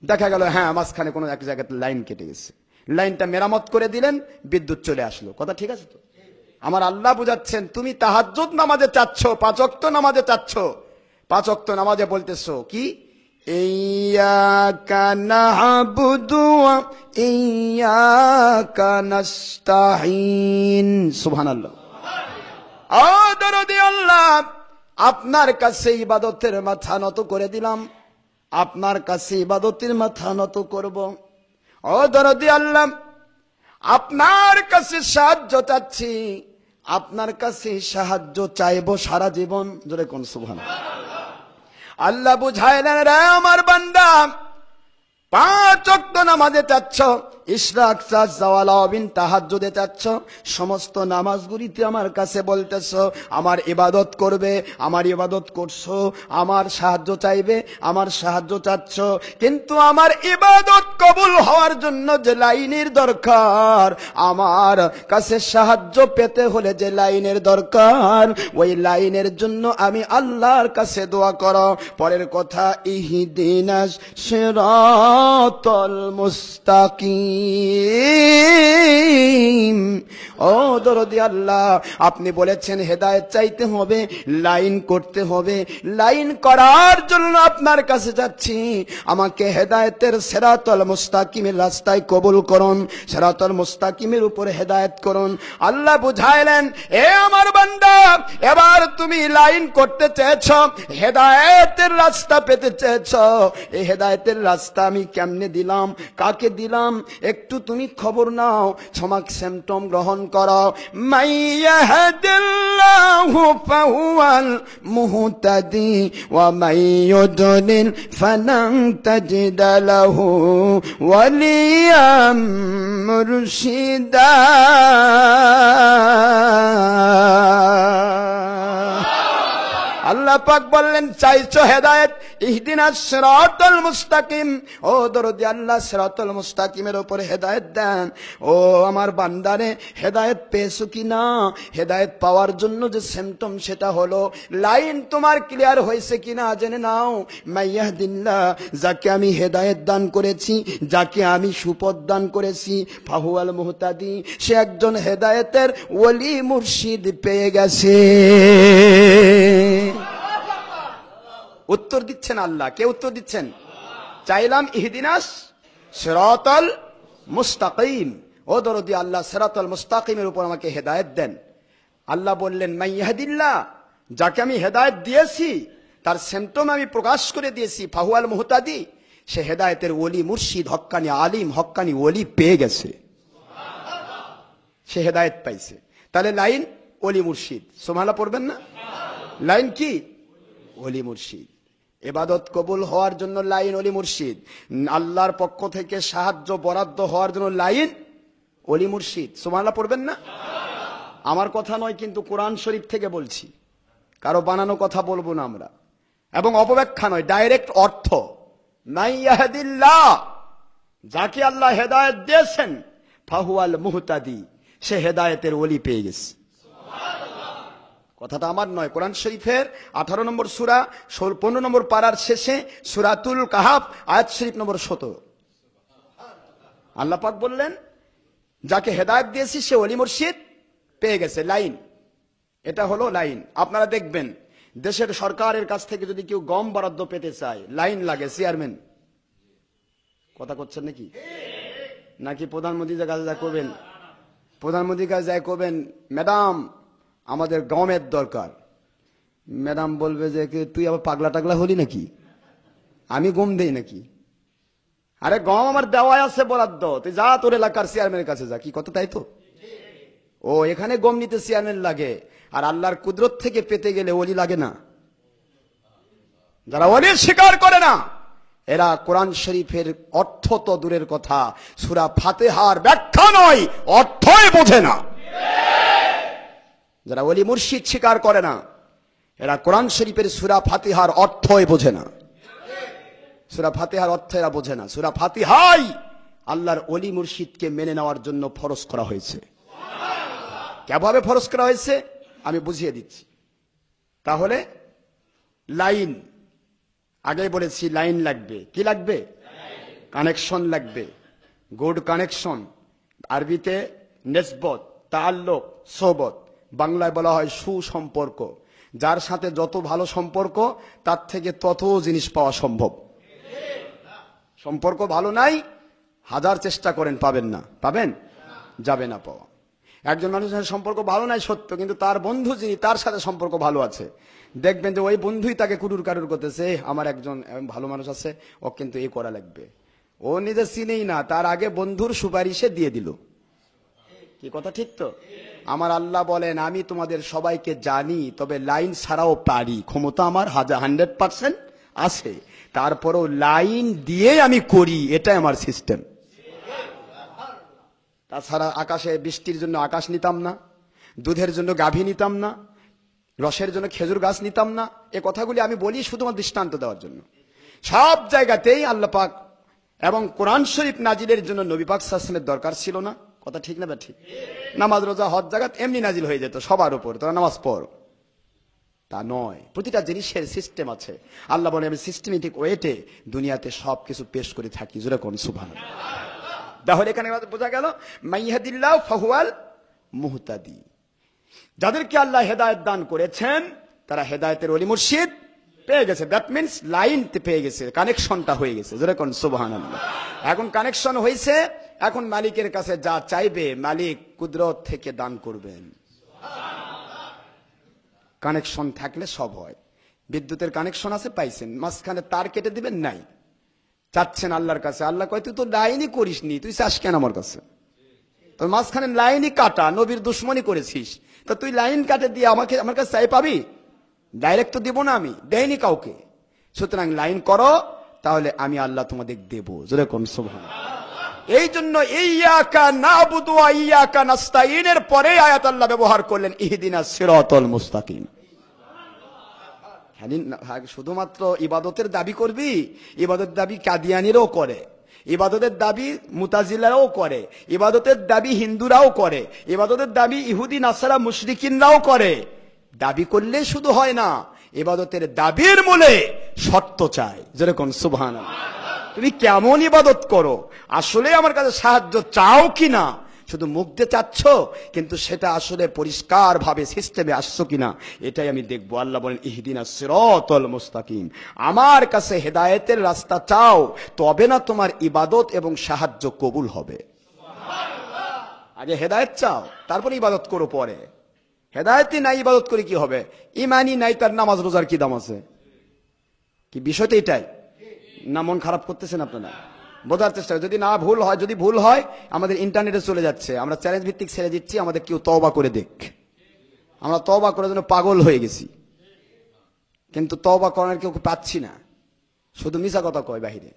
দেখা গেল হ্যাঁ মাঝখানে কোনো এক জায়গাতে লাইন কেটে গেছে, লাইনটা মেরামত করে দিলেন, বিদ্যুৎ চলে আসলো। কথা ঠিক আছে তো? আমার আল্লাহ বুঝাচ্ছেন, তুমি তাহাজ্জুদ নামাজে চাচ্ছ, 5 ওয়াক্ত নামাজে চাচ্ছ, 5 ওয়াক্ত নামাজে বলতেছো কি? ইয়্যাকা না'বুদু ওয়া ইয়্যাকা নাস্তাঈন। সুবহানাল্লাহ। ও দরদি আল্লাহ, আপনার কাছে ইবাদতের মাথা নত করে দিলাম, আপনার কাছে ইবাদতের মাথা নত করব। ও দরদি আল্লাহ, আপনার কাছে সাহায্য চাচ্ছি, আপনার কাছে সাহায্য চাইবো সারা জীবন। জোরে কোন সুবহানাল্লাহ। আল্লাহ বুঝাইলেন, রে আমার বান্দা, 5 ওয়াক্ত নামাজে চাচ্ছ, ইশরাক চাচ্ছ, জাওয়ালাবিন তাহাজ্জুদে চাচ্ছ, সমস্ত নামাজগুলিতে আমার কাছে বলতেছো আমার ইবাদত করবে, আমার ইবাদত করছো, আমার সাহায্য চাইবে, আমার সাহায্য চাচ্ছ। কিন্তু আমার ইবাদত কবুল হওয়ার জন্য যে লাইনের দরকার, আমার কাছে সাহায্য পেতে হলে যে লাইনের দরকার, ওই লাইনের জন্য আমি আল্লাহর কাছে দোয়া করো। পরের কথা, ইহদিনাস সিরাতাল মুস্তাকিম। ও দরদি আল্লাহ, আপনি বলেছেন হেদায়েত চাইতে হবে, লাইন করতে হবে। লাইন করার জন্য আপনার কাছে যাচ্ছি, আমাকে হেদায়েতের সিরাতাল মুস্তাকিমের রাস্তায় কবুল করুন, সিরাতাল মুস্তাকিমের উপরে হেদায়েত করুন। আল্লাহ বুঝাইলেন, এ আমার বান্দা, এবার তুমি লাইন করতে চেয়েছ, হেদায়েতের রাস্তা পেতে চেয়েছ। এই হেদায়েতের রাস্তা আমি কেমনে দিলাম, কাকে দিলাম, একটু তুমি খবর নাও, ছমাক সিমটম গ্রহণ করো। মাইয়াহদিল্লাহু ফাহুয়াল মুহতাদি ওয়া মাইয়ুদলিল ফালান তাজিদ লাহু ওয়ালিয়াম মুরশিদা। আল্লাহ পাক বললেন, চাইছো হেদায়েত, ইহদিনাস সিরাতাল মুস্তাকিম। ও দরদি আল্লাহ, সিরাতাল মুস্তাকিমের উপরে হেদায়েত দেন। ও আমার বান্দারে, হেদায়েত পেয়েছো কিনা? হেদায়েত পাওয়ার জন্য যে সিমটম, সেটা হলো লাইন তোমার ক্লিয়ার হয়েছে কিনা জেনে নাও। মাইয়াহদিল্লাহ, যাকে আমি হেদায়েত দান করেছি, যাকে আমি সুপথ দান করেছি, ফাহুয়াল মুহতাদি, সে একজন হেদায়েতের ওলি মুর্শিদ পেয়ে গেছে। উত্তর দিচ্ছেন আল্লাহ। কে উত্তর দিচ্ছেন? চাইলাম ইহদিনাস সিরাতাল মুস্তাকিম। ও দরদি আল্লাহ, সিরাতাল মুস্তাকিমের উপর আমাকে হেদায়েত দেন। আল্লাহ বললেন, মাইয়াহদিল্লাহ, যাকে আমি হেদায়েত দিয়েছি, তার সিমটম আমি প্রকাশ করে দিয়েছি, ফাহুয়াল মুহতাদি, সে হেদায়েতের ওলি মুর্শিদ, হক্কানি আলিম, হক্কানি ওলি পেয়ে গেছে, সে হেদায়েত পাইছে। তাহলে লাইন ওলি মুর্শিদ। সুবহানাল্লাহ পড়বেন না? লাইন কি? ওলি মুর্শিদ। ইবাদত কবুল হওয়ার জন্য লাইন ওলি মুর্শিদ। আল্লাহর পক্ষ থেকে সাহায্য বরাদ্দ হওয়ার জন্য লাইন ওলি মুর্শিদ। সুবহানাল্লাহ পড়বেন না? আমার কথা নয়, কিন্তু কোরআন শরীফ থেকে বলছি, কারো বানানো কথা বলবো না আমরা, এবং অপব্যাখ্যা নয়, ডাইরেক্ট অর্থ। মাইয়াহদিল্লাহ, যাকে আল্লাহ হেদায়েত দিয়েছেন, ফাহুয়াল মুহতাদি, সে হেদায়েতের ওলি পেয়ে গেছে। কথাটা আমার নয়, কোরআন শরীফের 18 নম্বর সূরা 15 নম্বর পারার শেষে সূরাতুল কাহাফ আয়াত শরীফ নম্বর 17। আল্লাহ পাক বললেন, যাকে হেদায়েত দিয়েছি সে ওলি মুর্শিদ পেয়ে গেছে। লাইন, এটা হলো লাইন। আপনারা দেখবেন, দেশের সরকারের কাছ থেকে যদি কেউ গম বরাদ্দ পেতে চায়, লাইন লাগে। চেয়ারম্যান কথা করছেন নাকি? নাকি প্রধানমন্ত্রীর কাছে যা করবেন প্রধানমন্ত্রীর কাছে যাই করবেন, ম্যাডাম আমাদের গমের দরকার। ম্যাডাম বলবে যে তুই আবার পাগলা টাগলা হলি নাকি, আমি গম দেই নাকি? আরে গম আমার দেওয়াই আছে বরাদ্দ, তুই যা তোর এলাকার চেয়ারম্যানের কাছে যা। কি কথা, তাই তো? ও এখানে গম নিতে চেয়ারম্যান লাগে, আর আল্লাহর কুদরত থেকে পেতে গেলে ওলি লাগে না। যারা ওলি স্বীকার করে না এরা কোরআন শরীফের অর্থ তো দূরের কথা, সূরা ফাতিহার ব্যাখ্যা নয় অর্থই বোঝে না। যারা ওলি মুর্শিদ স্বীকার করে না এরা কোরআন শরীফের সূরা ফাতিহার অর্থই বোঝে না। সূরা ফাতিহার অর্থ এরা বোঝে না। সূরা ফাতিহাই আল্লাহর ওলি মুর্শিদকে মেনে নেওয়ার জন্য ফরজ করা হয়েছে। কিভাবে ফরজ করা হয়েছে আমি বুঝিয়ে দিচ্ছি। তাহলে লাইন, আগে বলেছি লাইন লাগবে। কি লাগবে? কানেকশন লাগবে, গুড কানেকশন। আরবিতে নিসবত, তাআল্লুক, সোহবত, বাংলায় বলা হয় সুসম্পর্ক। যার সাথে যত ভালো সম্পর্ক তার থেকে তত জিনিস পাওয়া সম্ভব। সম্পর্ক ভালো নাই, হাজার চেষ্টা করেন পাবেন না, পাবেন যাবে না পাওয়া। একজন মানুষের সাথে সম্পর্ক ভালো নাই সত্য, কিন্তু তার বন্ধু যিনি তার সাথে সম্পর্ক ভালো আছে, দেখবেন যে ওই বন্ধুই তাকে কুরুর কারুর করতেছে, আমার একজন ভালো মানুষ আছে, ও কিন্তু এই করা লাগবে। ও নিজে চিনেই না, তার আগে বন্ধুর সুপারিশে দিয়ে দিল। কি কথা ঠিক তো? আমার আল্লাহ বলেন আমি তোমাদের সবাইকে জানি, তবে লাইন ছাড়াও পারি, ক্ষমতা আমার 100% আছে, তারপরও লাইন দিয়ে আমি করি, এটাই আমার সিস্টেম। তাছাড়া আকাশে বৃষ্টির জন্য আকাশ নিতাম না, দুধের জন্য গাভী নিতাম না, রসের জন্য খেজুর গাছ নিতাম না। এ কথাগুলি আমি বলি শুধুমাত্র দৃষ্টান্ত দেওয়ার জন্য। সব জায়গাতেই আল্লাহ পাক এবং কোরআন শরীফ নাজিলের জন্য নবী পাক সাল্লাল্লাহু আলাইহি ওয়াসাল্লামের দরকার ছিল না। কথা ঠিক না বা ঠিক? নামাজ রোজা হজ জাকাত এমনি নাজিল হয়ে যেত সবার উপর, তোরা নামাজ পড়, তা নয়। প্রতিটা জিনিসের সিস্টেম আছে। আল্লাহ বলে আমি সিস্টেমেটিক ওয়েতে দুনিয়াতে সবকিছু পেশ করে থাকি। জোরে কোন সুবহানাল্লাহ। তাহলে এখানে বোঝা গেল মাইয়াহদিল্লাহু ফাহুয়াল মুহতাদি। যাদেরকে আল্লাহ হেদায়েত দান করেছেন তারা হেদায়েতের ওলি মুর্শিদ পেয়ে গেছে। দ্যাট মিন্স লাইন পেয়ে গেছে, কানেকশনটা হয়ে গেছে। জোরে কোন সুবহানাল্লাহ। এখন কানেকশন হয়েছে, এখন মালিকের কাছে যা চাইবে মালিক কুদরত থেকে দান করবেন। কানেকশন থাকলে সব হয়। বিদ্যুতের কানেকশন আছে, পাইছেন, মাঝখানে তার কেটে দিবেন নাই, চাচ্ছেন আল্লাহর কাছে, আল্লাহ কয় তুই তো লাইনই করিস নি, তুই চাস কেন আমার কাছে? তো মাঝখানে লাইনই কাটা, নবীর দুশ্মনী করেছিস, তো তুই লাইন কাটে দিয়ে আমাকে আমার কাছে চাই পাবি? ডাইরেক্ট তো দিব না, আমি দেয়নি কাউকে। সুতরাং লাইন করো, তাহলে আমি আল্লাহ তোমাদের দেব। জোরে কোন সুবহানাল্লাহ। এই জন্য ইয়্যাকা না'বুদু ওয়া ইয়্যাকা নাস্তাঈনের পরে আয়াত আল্লাহ ব্যবহার করলেন ইহদিনাস সিরাতাল মুস্তাকিম। শুধুমাত্র ইবাদতের দাবি করবি? ইবাদতের দাবি কাদিয়ানিরাও করে, ইবাদতের দাবি মুতাজিলারাও করে, ইবাদতের দাবি হিন্দুরাও করে, ইবাদতের দাবি ইহুদি নাসারা মুশরিকিনরাও করে। দাবি করলে শুধু হয় না, ইবাদতের দাবির মূলে শর্ত চাই। যেরকম সুবহানাল্লাহ। তুমি কেমন ইবাদত করো, আসলে আমার কাছে সাহায্য চাও কিনা, শুধু মুখ দিয়ে চাচ্ছ কিন্তু সেটা আসলে পরিষ্কার ভাবে সিস্টেমে আসছো কিনা, এটাই আমি দেখবো। আল্লাহ বলেন ইহদিনাস সিরাতাল মুস্তাকিম। আমার কাছে হেদায়েতের রাস্তা চাও, তবে না তোমার ইবাদত এবং সাহায্য কবুল হবে। আগে হেদায়েত চাও, তারপরে ইবাদত করো পরে। হেদায়েতই নাই, ইবাদত করে কি হবে? ইমানই নাই, তার নামাজ রোজার কি দাম আছে? কি বিষয়টা এটাই না? মন খারাপ করতেছেন আপনারা? বোঝার চেষ্টা, যদি না ভুল হয়, যদি ভুল হয় আমাদের ইন্টারনেটে চলে যাচ্ছে, আমরা চ্যালেঞ্জ ভিত্তিক ছেড়ে দিচ্ছি, আমাদের কেউ তওবা করে দেখ। আমরা তওবা করার জন্য পাগল হয়ে গেছি, কিন্তু তওবা করার কেউ পাচ্ছি না, শুধু মিছা কথা কয় বাহিরে।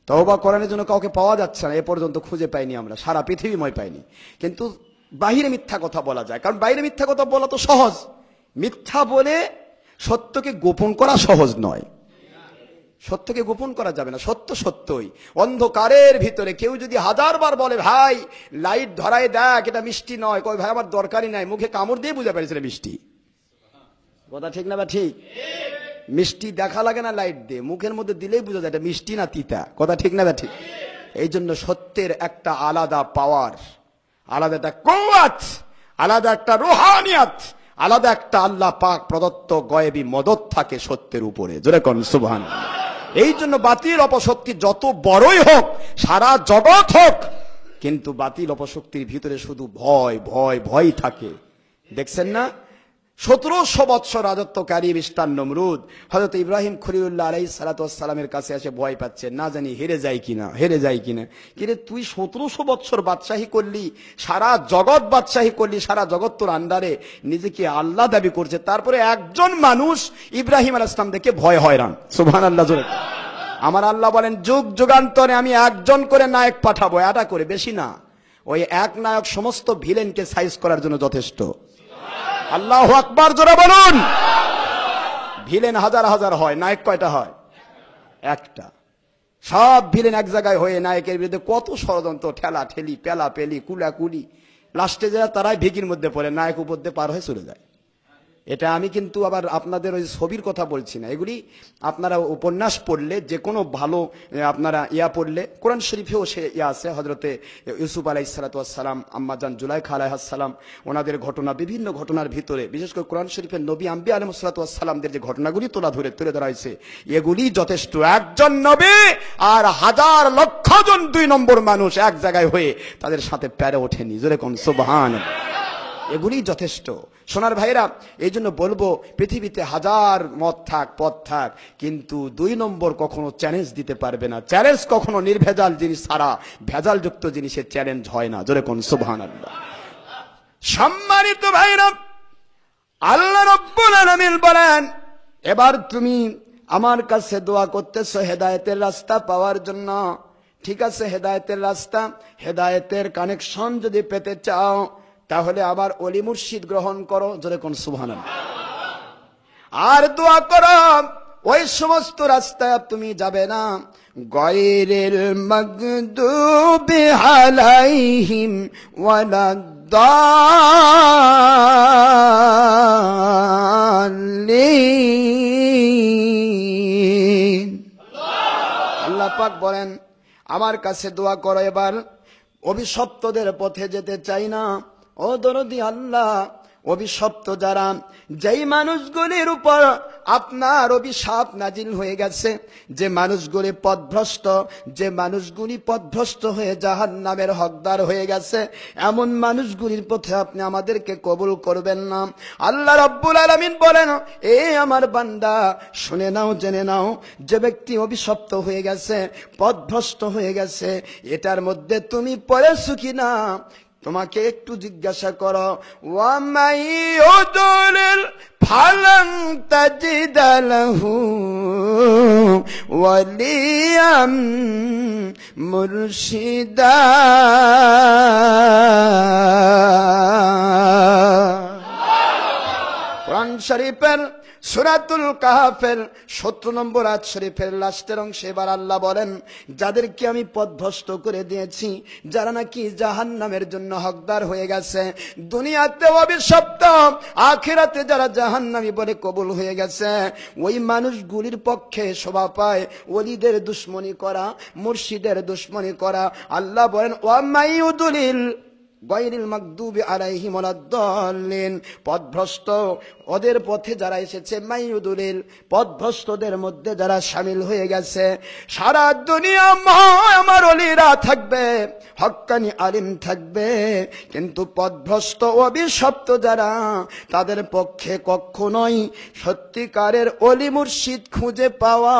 তওবা করানোর জন্য কাউকে পাওয়া যাচ্ছে না, এ পর্যন্ত খুঁজে পাইনি আমরা, সারা পৃথিবীময় পাইনি। কিন্তু বাহিরে মিথ্যা কথা বলা যায়, কারণ বাইরে মিথ্যা কথা বলা তো সহজ। মিথ্যা বলে সত্যকে গোপন করা সহজ নয়। সত্যকে গোপন করা যাবে না, সত্য সত্যই। অন্ধকারের ভিতরে কেউ যদি 1000 বার বলে ভাই লাইট ধরায় দেখ, এটা মিষ্টি নয়, কই ভাই আমার দরকারই নাই, মুখে কামড় দিয়ে বুঝে পেরেছিল মিষ্টি। কথা ঠিক না বা ঠিক? মিষ্টি দেখা লাগে না লাইট দিয়ে, মুখের মধ্যে দিলেই বুঝা যায় এটা মিষ্টি না তিতা। কথা ঠিক না বা ঠিক? এই জন্য সত্যের একটা আলাদা পাওয়ার, আলাদা একটা কুওয়াত, আলাদা একটা রুহানিয়াত, আলাদা একটা আল্লাহ পাক প্রদত্ত গয়েবী মদত থাকে সত্যের উপরে। জোরে কোন সুবহানাল্লাহ। এই জন্য বাতিল অপশক্তি যত বড়ই হোক, সারা জগৎ হোক, কিন্তু বাতিল অপশক্তির ভিতরে শুধু ভয় ভয় ভয় থাকে। দেখছেন না, 1700 বৎসর রাজত্বকারী মিস্টার নমরুদ হযরত ইব্রাহিম খলিলুল্লাহ আলাইহিস সালাতু ওয়াস সালামের কাছে এসে ভয় পাচ্ছে, না জানি হেরে যায় কিনা। কিরে তুই 1700 বৎসর বাদশাহী করলি, সারা জগৎ বাদশাহী করলি, সারা জগৎ তোর আন্ডারে, নিজেকে আল্লাহ দাবি করছে, তারপরে একজন মানুষ ইব্রাহিম আলাইহিস সালাম দেখে ভয় হয়রান। সুবহানাল্লাহ জোরে। আমার আল্লাহ বলেন যুগ যুগান্তরে আমি একজন করে নায়ক পাঠাবো, এটা করে বেশি না। ওই এক নায়ক সমস্ত ভিলেনকে সাইজ করার জন্য যথেষ্ট। আল্লাহু আকবার জোরে বলুন। ভিলেন হাজার হাজার হয়, নায়ক কয়টা হয়? একটা। সব ভিলেন এক জায়গায় হয়ে নায়কের বিরুদ্ধে কত ষড়যন্ত্র, ঠেলা ঠেলি, পেলা পেলি, কুলাকুলি, লাস্টে যারা তারাই ভিকির মধ্যে পড়ে, নায়ক উপর দিয়ে পার হয়ে চলে যায়। এটা আমি কিন্তু আবার আপনাদের ওই ছবির কথা বলছি না, এগুলি আপনারা উপন্যাস পড়লে, যে কোনো ভালো আপনারা পড়লে, কোরআন শরীফেও সে আছে। হযরতে ইউসুফ আলাইহিস সালাতু ওয়াস সালাম, আম্মাজান জুলাইখা আলাইহাস সালাম, ওনাদের ঘটনা, বিভিন্ন ঘটনার ভিতরে বিশেষ করে কোরআন শরীফের নবী আম্বিয়া আলাইহিস সালাতু ওয়াস সালামদের যে ঘটনাগুলি তুলে ধরা হয়েছে, এগুলি যথেষ্ট। একজন নবী আর হাজার লক্ষ জন 2 নম্বর মানুষ এক জায়গায় হয়ে তাদের সাথে পেরে ওঠেনি। জোরে কোন সুবহানাল্লাহ। এগুলি যথেষ্ট। সোনার ভাইরা, এই জন্য বলবো, পৃথিবীতে হাজার মত থাক, পথ থাক, কিন্তু 2 নম্বর কখনো চ্যালেঞ্জ দিতে পারবে না। চ্যালেঞ্জ কখনো নির্ভেজাল জিনিস ছাড়া ভেজালযুক্ত জিনিসের চ্যালেঞ্জ হয় না। জোরে কোন সুবহানাল্লাহ। সম্মানিত ভাইরা, আল্লাহ রাব্বুল আলামিন বলেন, এবার তুমি আমার কাছে দোয়া করতেছো হেদায়েতের রাস্তা পাওয়ার জন্য। ঠিক আছে, হেদায়েতের রাস্তা, হেদায়েতের কানেকশন যদি পেতে চাও, তাহলে আবার ওলি মুর্শিদ গ্রহণ করো। জোরে কোন সুবহানাল্লাহ। আর দোয়া করো, ওই সমস্ত রাস্তায় তুমি যাবে না, গায়রিল মাগদুবি আলাইহিম ওয়ালাদ-দাল্লিন। আল্লাহ পাক বলেন, আমার কাছে দোয়া করো, এবার অভিশপ্তদের পথে যেতে চাই না। ও দরদি আল্লাহ, অভিশপ্ত যারা, যেই মানুষগুলির উপর আপনার অভিশাপ নাজিল হয়ে গেছে, যে মানুষগুলি পথভ্রষ্ট, যে মানুষগুলি পথভ্রষ্ট হয়ে জাহান্নামের হকদার হয়ে গেছে, এমন মানুষগুলির পথে আপনি আমাদেরকে কবুল করবেন না। আল্লাহ রাব্বুল আলামিন বলেন, এ আমার বান্দা, শুনে নাও, জেনে নাও, যে ব্যক্তি অভিশপ্ত হয়ে গেছে, পথভ্রষ্ট হয়ে গেছে, এটার মধ্যে তুমি পড়েছো কিনা তোমাকে একটু জিজ্ঞাসা করো। ওয়ামাই ইউদলিল ফালান তাজিদা লাহু ওয়ালিয়াম মুরশিদা। কোরআন শরীফের সূরাতুল কাহফের 17 নম্বর আয়াত শরীফের লাস্টের অংশে এবার আল্লাহ বলেন, যাদেরকে আমি পথভ্রষ্ট করে দিয়েছি, যারা নাকি জাহান্নামের জন্য হকদার হয়ে গেছে, দুনিয়াতে অভিশপ্ত, আখিরাতে যারা জাহান্নামী বলে কবুল হয়ে গেছে, ওই মানুষগুলির পক্ষে শোভা পায় ওলিদের দুশমনি করা, মুর্শিদের দুশমনি করা। আল্লাহ বলেন, ওয়ামাইয়ুদলিল গায়রিল মাগদুবি আলাইহিম ওয়ালাদ-দাল্লিন, পথভ্রষ্ট ওদের পথে যারা এসেছে, মাইয়ুদুলিল, পথভ্রষ্টদের মধ্যে যারা শামিল হয়ে গেছে। সারা দুনিয়া আমার ওলিরা থাকবে, হক্কানি আলিম থাকবে, কিন্তু পথভ্রষ্ট অভিশপ্ত যারা, তাদের পক্ষে কখনোই সত্যিকারের ওলি মুর্শিদ খুঁজে পাওয়া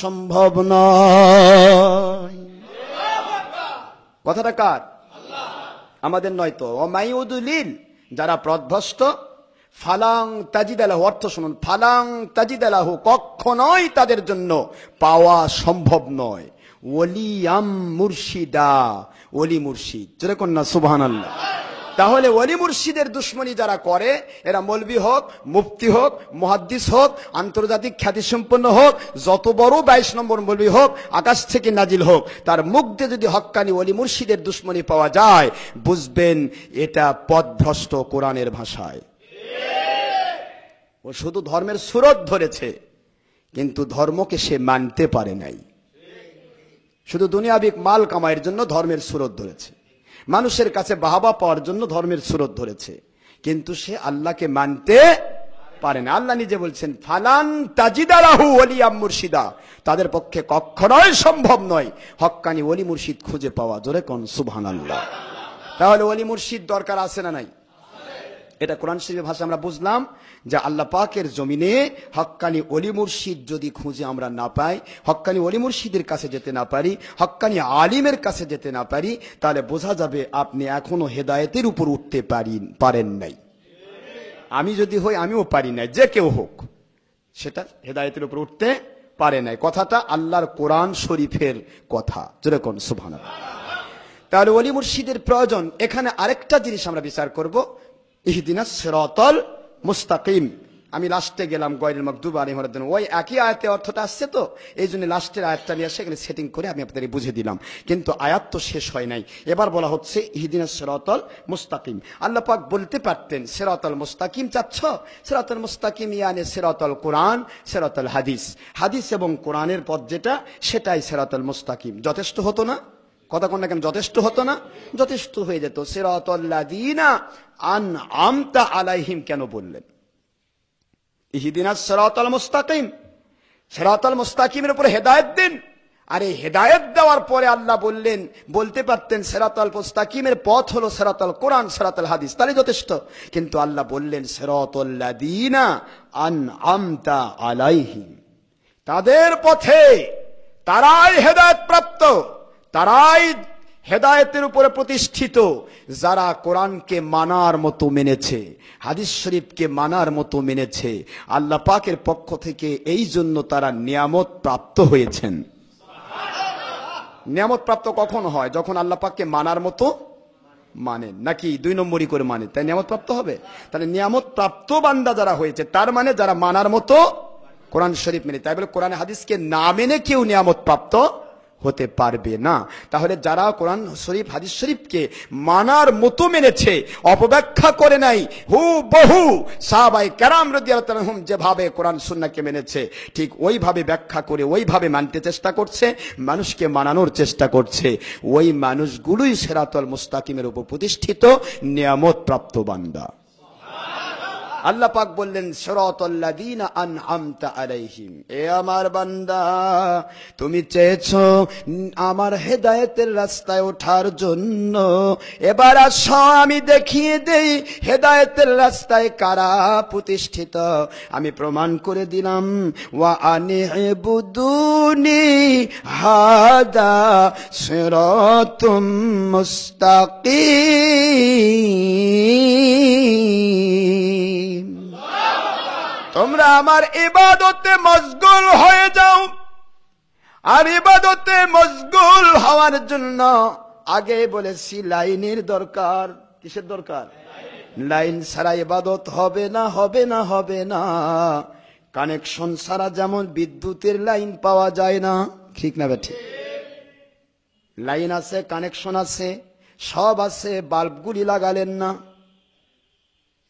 সম্ভব নয়। কথাটা কার? আমাদের নয় তো। ওমাইউদুলিল, যারা পথভ্রষ্ট, ফালাং তাজিদালাহু, অর্থ শুনুন, ফালাং তাজিদালাহু, কখনোই তাদের জন্য পাওয়া সম্ভব নয়, ওলিয়াম মুর্শিদা, ওলি মুর্শিদ। যেরকম না সুবহানাল্লাহ। তাহলে ওলি মুর্শিদের দুশমনি যারা করে, এরা মৌলবি হোক, মুফতি হোক, মুহাদ্দিস হোক, আন্তর্জাতিক খ্যাতিসম্পন্ন হোক, যত বড় 22 নম্বর মৌলবি হোক, আকাশ থেকে নাজিল হোক, তার মুখ দিয়ে যদি হক্কানি ওলি মুর্শিদের দুশমনি পাওয়া যায়, বুঝবেন এটা পথভ্রষ্ট কোরআনের ভাষায়। ও শুধু ধর্মের সুরত ধরেছে, কিন্তু ধর্মকে সে মানতে পারে নাই। শুধু দুনিয়াবিক মাল কামাইয়ের জন্য ধর্মের সুরত ধরেছে, মানুষের কাছে বাহাবা পাওয়ার জন্য ধর্মের সুরত ধরেছে, কিন্তু সে আল্লাহকে মানতে পারে না। আল্লাহ নিজে বলছেন ফালান তাজিদা লাহু ওলিয়াম মুর্শিদা, তাদের পক্ষে কখনোই সম্ভব নয় হক্কানি ওলি মুর্শিদ খুঁজে পাওয়া। জোরে কোন সুবহানাল্লাহ। তাহলে ওলি মুর্শিদ দরকার আছে না নাই? এটা কোরআন শরীফের ভাষা আমরা বুঝলাম যে আল্লাহ পাকের জমিনে হক্কানি ওলি মুর্শিদ যদি খুঁজে আমরা না পাই, হক্কানি ওলি মুর্শিদের কাছে যেতে না পারি, হক্কানি আলিমের কাছে যেতে না পারি, তাহলে বোঝা যাবে আপনি এখনো হেদায়েতের উপর উঠতে পারেন নাই। আমি যদি হই আমিও পারি নাই, যে কেউ হোক সেটা হেদায়েতের উপর উঠতে পারে নাই। কথাটা আল্লাহর কোরআন শরীফের কথা। যেরকম সুবহানাল্লাহ। তাহলে ওলি মুর্শিদের প্রয়োজন। এখানে আরেকটা জিনিস আমরা বিচার করব, ইহদিনাস সিরাতাল মুস্তাকিম। আমি লাস্টে গেলাম গয়রুল মাগদুব আলাইহিম ওয়ালাদ, ওই একই আয়াতে অর্থটা আসছে, তো এই জন্য লাস্টের আয়াতটা নিয়ে এসে এখানে সেটিং করে আমি আপনাদের বুঝিয়ে দিলাম, কিন্তু আয়াত তো শেষ হয় নাই। এবার বলা হচ্ছে ইহদিনাস সিরাতাল মুস্তাকিম। আল্লাহ পাক বলতে পারতেন সিরাতাল মুস্তাকিম চাচ্ছ, সিরাতাল মুস্তাকিম ইয়ানি সিরাতাল কোরআন সিরাতাল হাদিস, হাদিস এবং কোরআনের পথ যেটা সেটাই সিরাতাল মুস্তাকিম। যথেষ্ট হতো না? কথা কোন না কেন? যথেষ্ট হতো না? যথেষ্ট হয়ে যেত। সিরাতাল্লাযীনা আনআমতা আলাইহিম কেন বললেন? ইহদিনাস সিরাতাল মুস্তাকিম, সিরাতাল মুস্তাকিমের উপর হেদায়েত দিন। আর এই হেদায়েত দেওয়ার পরে আল্লাহ বললেন, বলতে পারতেন সিরাতাল মুস্তাকিমের পথ হলো সিরাতাল কোরআন সিরাতাল হাদিস, তাহলে যথেষ্ট। কিন্তু আল্লাহ বললেন সিরাতাল্লাযীনা আনআমতা আলাইহিম, তাদের পথে তারাই হেদায়েত প্রাপ্ত, তারাই হেদায়েতের উপরে প্রতিষ্ঠিত যারা কোরআনকে মানার মতো মেনেছে, হাদিস শরীফকে মানার মতো মেনেছে। আল্লাহ পাকের পক্ষ থেকে এই জন্য তারা নিয়ামত প্রাপ্ত হয়েছেন। নিয়ামত প্রাপ্ত কখন হয়? যখন আল্লাহ পাককে মানার মতো মানেন, নাকি দুই নম্বরই করে মানে, তাই নিয়ামত প্রাপ্ত হবে। তাহলে নিয়ামত প্রাপ্ত বান্দা যারা হয়েছে, তার মানে যারা মানার মতো কোরআন শরীফ মেনে। তাই বলে কোরআন হাদিসকে না মেনে কেউ নিয়ামত প্রাপ্ত হতে পারবে না। তাহলে যারা কোরআন শরীফ হাদিস শরীফকে মানার মতো মেনেছে, অপব্যাখ্যা করে নাই, হুবহু সাহাবায়ে কেরাম রাদিয়াল্লাহু আনহুম যেভাবে কোরআন সুন্নাহকে মেনেছে ঠিক ওইভাবে ব্যাখ্যা করে ওইভাবে মানতে চেষ্টা করছে, মানুষকে মানানোর চেষ্টা করছে, ওই মানুষগুলোই সিরাতাল মুস্তাকিমের উপর প্রতিষ্ঠিত নিয়ামত প্রাপ্ত বান্দা। আল্লাহ পাক বললেন সিরাতাল্লাযীনা আনআমতা আলাইহিম, এ আমার বান্দা তুমি চেয়েছো আমার হেদায়েতের রাস্তায় ওঠার জন্য, এবার আসো আমি দেখিয়ে দেই হেদায়েতের রাস্তায় কারা প্রতিষ্ঠিত। আমি প্রমাণ করে দিলাম, ওয়া আনিবুদুনি হাদা সিরাতুম মুস্তাকিম, তোমরা আমার ইবাদতে মশগুল হয়ে যাও। আর ইবাদতে মশগুল হওয়ার জন্য আগে বলেছি লাইনের দরকার। কিসের দরকার? লাইন ছাড়া ইবাদত হবে না, হবে না, হবে না। কানেকশন ছাড়া যেমন বিদ্যুতের লাইন পাওয়া যায় না, ঠিক না বেঠিক? লাইন আছে, কানেকশন আছে, সব আছে, বাল্বগুলি লাগালেন না।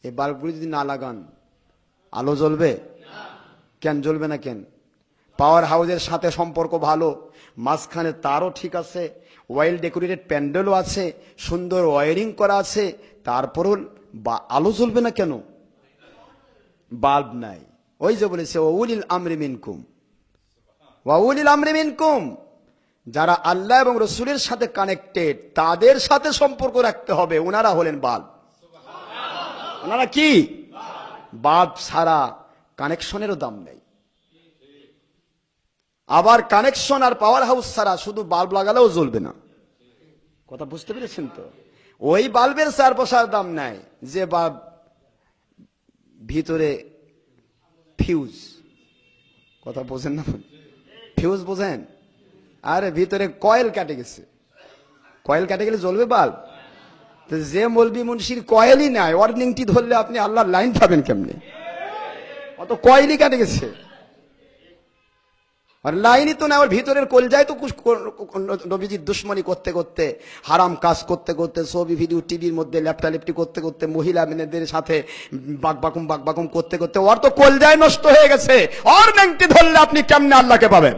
এই বাল্বগুলি যদি না লাগান আলো জ্বলবে? কেন জ্বলবে না? কেন? পাওয়ার হাউসের সাথে সম্পর্ক ভালো, মাঝখানে তারও ঠিক আছে, ওয়েল ডেকোরেটেড প্যান্ডেলও আছে, সুন্দর ওয়ারিং করা আছে, তারপরও আলো জ্বলবে না কেন? বাল্ব নাই। ওই যে বলেছে ওয়াউলিল আমরি মিনকুম, ওয়াউলিল আমরি মিনকুম, যারা আল্লাহ এবং রাসূলের সাথে কানেক্টেড তাদের সাথে সম্পর্ক রাখতে হবে। ওনারা হলেন বাল্ব। ওনারা কি? বাল্ব ছাড়া কানেকশনেরও দাম নেই। আবার কানেকশন আর পাওয়ার হাউস ছাড়া শুধু বাল্ব লাগালেও জ্বলবে না। কথা বুঝতে পেরেছেন তো? ওই বাল্বের 4 পয়সার দাম নাই যে বাল্ব ভিতরে ফিউজ। কথা বোঝেন না? ফিউজ বোঝেন? আরে ভিতরে কয়েল কেটে গেছে, কয়েল কেটে গেলে জ্বলবে বাল্ব? যে মৌলবি মুন্সির কয়েলই নাই, ওয়ার্নিংটি ধরলে আপনি আল্লাহর লাইন পাবেন কেমনে? অত কয়েলই কেটে গেছে, আর লাইনই তো না। ওর ভিতরের কলজায় তো নবীজির দুশ্মনী করতে করতে, হারাম কাজ করতে করতে, ছবি ভিডিও টিভির মধ্যে লেপটালেপটি করতে করতে, মহিলা মেয়েদের সাথে বাকবাকুম করতে করতে ওর তো কলজায় নষ্ট হয়ে গেছে। ওর ন্যাংটি ধরলে আপনি কেমনে আল্লাহকে পাবেন?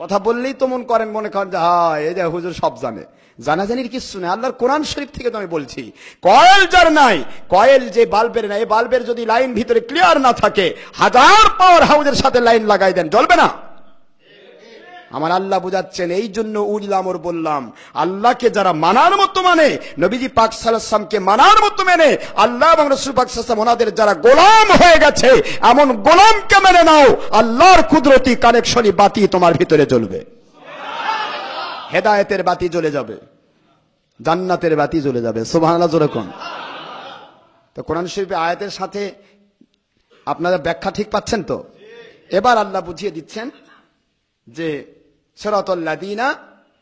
কথা বললেই তো মনে করেন যে হ্যাঁ এই যে হুজুর সব জানে। জানাজানির কিছু নেই, আল্লাহর কোরআন শরীফ থেকে তো আমি বলছি। কয়েল যার নাই, কয়েল যে বাল্বের নাই, এই বাল্বের যদি লাইন ভিতরে ক্লিয়ার না থাকে, 1000 পাওয়ার হাউজের সাথে লাইন লাগাই দেন, জ্বলবে না। আমার আল্লাহ বুঝাচ্ছেন, এই জন্য উলিল আমর বললাম, আল্লাহকে যারা মানার মতো মানে, নবীজি পাক সাল্লাল্লাহু আলাইহি ওয়াসাল্লামকে মানার মতো মেনে, আল্লাহ এবং রাসূল পাক সাল্লাল্লাহু আলাইহি ওয়াসাল্লাম ওনাদের যারা গোলাম হয়ে গেছে, এমন গোলামকে মেনে নাও, আল্লাহর কুদরতি কানেকশনই বাতি তোমার ভিতরে জ্বলবে, হেদায়েতের বাতি জ্বলে যাবে, জান্নাতের বাতি জ্বলে যাবে। সুবহানাল্লাহ জোরে কোন। তো কোরআন শরীফের আয়াতের সাথে আপনারা ব্যাখ্যা ঠিক পাচ্ছেন তো? এবার আল্লাহ বুঝিয়ে দিচ্ছেন যে সিরাতাল লাযিনা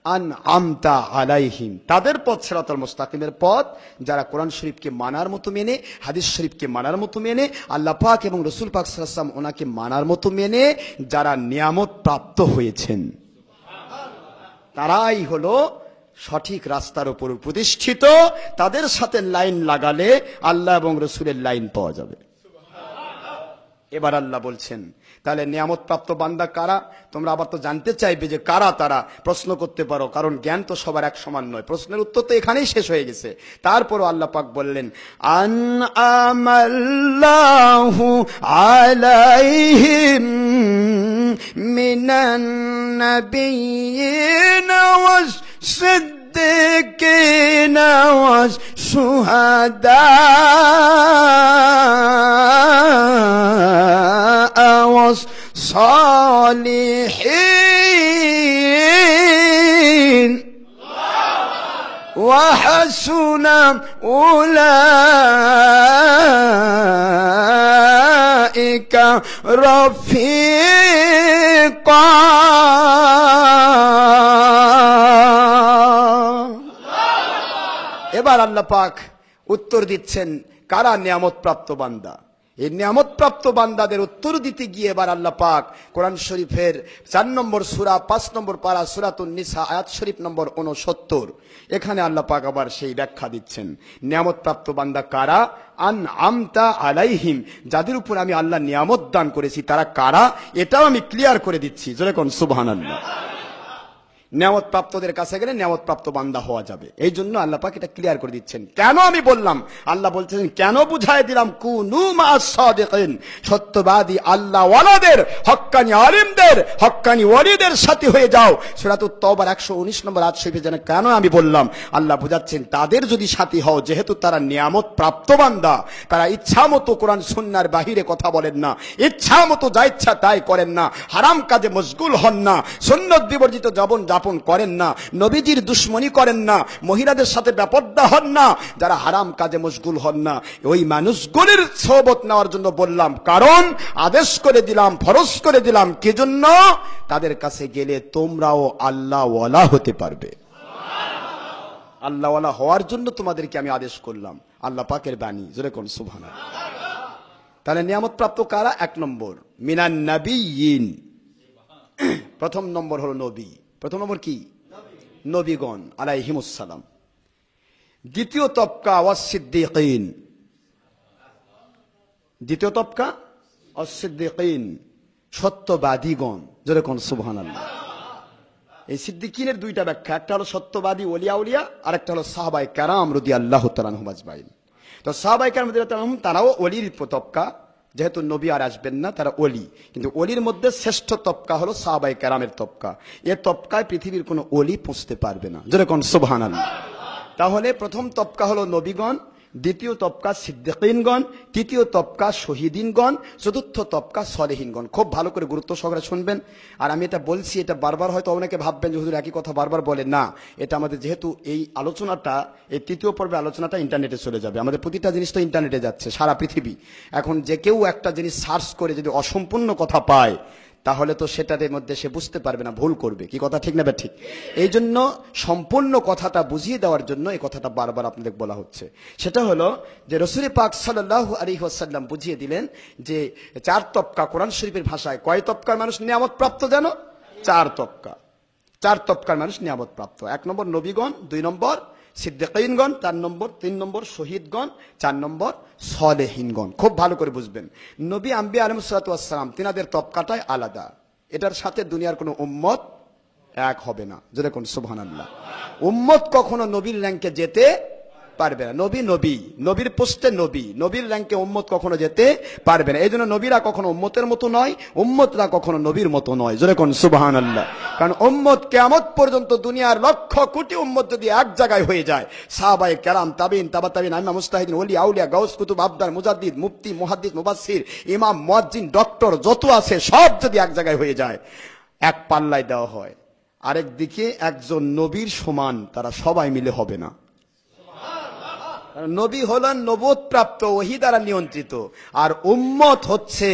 আনআমতা আলাইহিম, তাদের পথ সিরাতাল মুস্তাকিমের পথ, যারা কোরআন শরীফকে মানার মতো মেনে, হাদিস শরীফকে মানার মতো মেনে, আল্লাহ পাক এবং রাসূল পাক সাল্লাল্লাহু আলাইহি ওয়াসাল্লাম ওনাকে মানার মতো মেনে যারা নিয়ামত প্রাপ্ত হয়েছেন, তারাই হলো সঠিক রাস্তার উপর প্রতিষ্ঠিত। তাদের সাথে লাইন লাগালে আল্লাহ এবং রাসূলের লাইন পাওয়া যাবে। এবার আল্লাহ বলছেন, তাহলে নিয়ামত প্রাপ্ত বান্দা কারা? তোমরা আবার তো জানতে চাইবে যে কারা তারা, প্রশ্ন করতে পারো, কারণ জ্ঞান তো সবার এক সমান নয়। প্রশ্নের উত্তর তো এখানেই শেষ হয়ে গেছে। তারপরও আল্লাহ পাক বললেন, আনআমাল্লাহু আলাইহিম মিনান নাবিয়্যিনা ওয়াস সিদ্দিকিনা ওয়াস শুহাদা والصالحين وحسن أولئك رفيقا। এবার আল্লাহ পাক উত্তর দিচ্ছেন কারা নিয়ামত প্রাপ্ত বান্দা। এই নিয়ামত প্রাপ্ত বান্দাদের উত্তর দিতে গিয়ে এবার আল্লাহ পাক কোরআন শরীফের 4 নম্বর সূরা 5 নম্বর পারা সূরাতুন নিসা আয়াত শরীফ নম্বর 69, এখানে আল্লাহ পাক আবার সেই ব্যাখ্যা দিচ্ছেন নিয়ামত প্রাপ্ত বান্দা কারা। আনআমতা আলাইহিম, যাদের উপর আমি আল্লাহ নিয়ামত দান করেছি তারা কারা, এটাও আমি ক্লিয়ার করে দিচ্ছি। জোরে কোন সুবহানাল্লাহ। নিয়ামত প্রাপ্তদের কাছে গেলে নিয়ামত প্রাপ্ত বান্দা হওয়া যাবে, এই জন্য আল্লাহ পাক এটা ক্লিয়ার করে দিচ্ছেন। কেন আমি বললাম, আল্লাহ বলছেন কেন বুঝাই দিলাম, কুনু মা'আস সাদিকিন, সত্যবাদী আল্লাহ ওয়ালাদের, হক্কানি আলিমদের, হক্কানি ওয়ালিদের সাথে হয়ে যাও। সূরাতুত তাওবার 119 নম্বর আয়াত শরীফে জানেন কেন আমি বললাম, আল্লাহ বুঝাচ্ছেন তাদের যদি সাথী হও, যেহেতু তারা নিয়ামত প্রাপ্ত বান্দা, তারা ইচ্ছা মতো কোরআন সুন্নাহর বাহিরে কথা বলেন না, ইচ্ছা মতো যা ইচ্ছা তাই করেন না, হারাম কাজে মশগুল হন না, সুন্নাত বিবর্জিত জীবন যাপন করেন না, নবীজির দুশমনি করেন না, মহিলাদের সাথে বেপরদা হন না, যারা হারাম কাজে মশগুল হন না, ওই মানুষগুলির সোহবত নেওয়ার জন্য বললাম। কারণ আদেশ করে দিলাম, ফরজ করে দিলাম, কি জন্য? তাদের কাছে গেলে তোমরাও আল্লাহ ওয়ালা হতে পারবে। আল্লাহ ওয়ালা হওয়ার জন্য তোমাদেরকে আমি আদেশ করলাম, আল্লাহ পাকের বাণী। জোরে কোন সুবহানাল্লাহ। তাহলে নিয়ামত প্রাপ্ত কারা? 1 নম্বর মিনান নাবিয়্যিন, প্রথম নম্বর হলো নবী। প্রথম নম্বর কি? নবীগণ আলাইহিমুস সালাম। দ্বিতীয় তবকা ওয়াস সিদ্দিকিন, দ্বিতীয় তবকা ওয়াস সিদ্দিকিন, সত্যবাদীগণ। জোরে কোন সুবহানাল্লাহ। এই সিদ্দিকিনের দুইটা ব্যাখ্যা, একটা হলো সত্যবাদী ওলিয়া উলিয়া, আর একটা হলো সাহাবায়ে কেরাম রাদিয়াল্লাহু তাআলা আনহুম আজমাইন। তো সাহাবায়ে কেরাম রাদিয়াল্লাহু তাআলা আনহুম তারাও ওলির তবকা, যেহেতু নবী আর আসবেন না, তারা ওলি। কিন্তু ওলির মধ্যে শ্রেষ্ঠ তবকা হলো সাহাবায়ে কেরামের তবকা। এ তবকায় পৃথিবীর কোনো ওলি পৌঁছতে পারবে না। জোরে কোন সুবহানাল্লাহ। তাহলে প্রথম তবকা হলো নবীগণ, দ্বিতীয় তবকা সিদ্দিকিনগণ, তৃতীয় তবকা শহীদিনগণ, চতুর্থ তবকা সলেহিনগণ। খুব ভালো করে গুরুত্ব সহকারে শুনবেন। আর আমি এটা বলছি, এটা বারবার হয়তো অনেকে ভাববেন যে হুজুর একই কথা বারবার বলে না। এটা আমাদের যেহেতু এই আলোচনাটা, এই তৃতীয় পর্বে আলোচনাটা ইন্টারনেটে চলে যাবে। আমাদের প্রতিটা জিনিস তো ইন্টারনেটে যাচ্ছে, সারা পৃথিবী। এখন যে কেউ একটা জিনিস সার্চ করে যদি অসম্পূর্ণ কথা পায়, তাহলে তো সেটার মধ্যে সে বুঝতে পারবে না, ভুল করবে। কি কথা ঠিক না বে ঠিক? এই জন্য সম্পূর্ণ কথাটা বুঝিয়ে দেওয়ার জন্য এই কথাটা বারবার আপনাদের বলা হচ্ছে। সেটা হলো যে রাসূল পাক সাল্লাল্লাহু আলাইহি ওয়াসাল্লাম বুঝিয়ে দিলেন যে 4 তবকা, কোরআন শরীফের ভাষায় কয় তবকার মানুষ নিয়ামত প্রাপ্ত জানো? 4 তবকা। 4 তবকার মানুষ নিয়ামত প্রাপ্ত। 1 নম্বর নবীগণ, 2 নম্বর সিদ্দিকিনগণ, 3 নম্বর শহীদগণ, 4 নম্বর সলেহিনগণ। খুব ভালো করে বুঝবেন। নবী আম্বিয়া আলাইহিস সালাতু ওয়াস সালাম তিনাদের তবকাটাই আলাদা, এটার সাথে দুনিয়ার কোনো উম্মত এক হবে না। যেরকম সুবহানাল্লাহ। উম্মত কখনো নবীর র্যাঙ্কে যেতে পারবে না। নবী নবী, নবীর পোস্টে নবী, নবীর র্যাঙ্কে উম্মত কখনো যেতে পারবে না। এই জন্য নবীরা কখনো উম্মতের মতো নয়, উম্মতরা কখনো নবীর মতো নয়। যেরকম সুবহানাল্লাহ। কারণ উম্মত কিয়ামত পর্যন্ত দুনিয়ার লক্ষ কোটি উম্মত যদি এক জায়গায় হয়ে যায়, সাহাবায়ে কেরাম, তাবিন, তাবা তাবিন, আইম্মা, মুজতাহিদিন, ওলি, আউলিয়া, গাউস, কুতুব, আবদার, মুজাদ্দিদ, মুফতি, মুহাদ্দিস, মুফাসসির, ইমাম, মুয়াজ্জিন, ডক্টর যত আছে সব যদি এক জায়গায় হয়ে যায়, এক পাল্লায় দেওয়া হয়, আরেক দিকে একজন নবীর সমান তারা সবাই মিলে হবে না। নবী হলেন নবুয়ত প্রাপ্ত, ওহী দ্বারা নিয়ন্ত্রিত, আর উম্মত হচ্ছে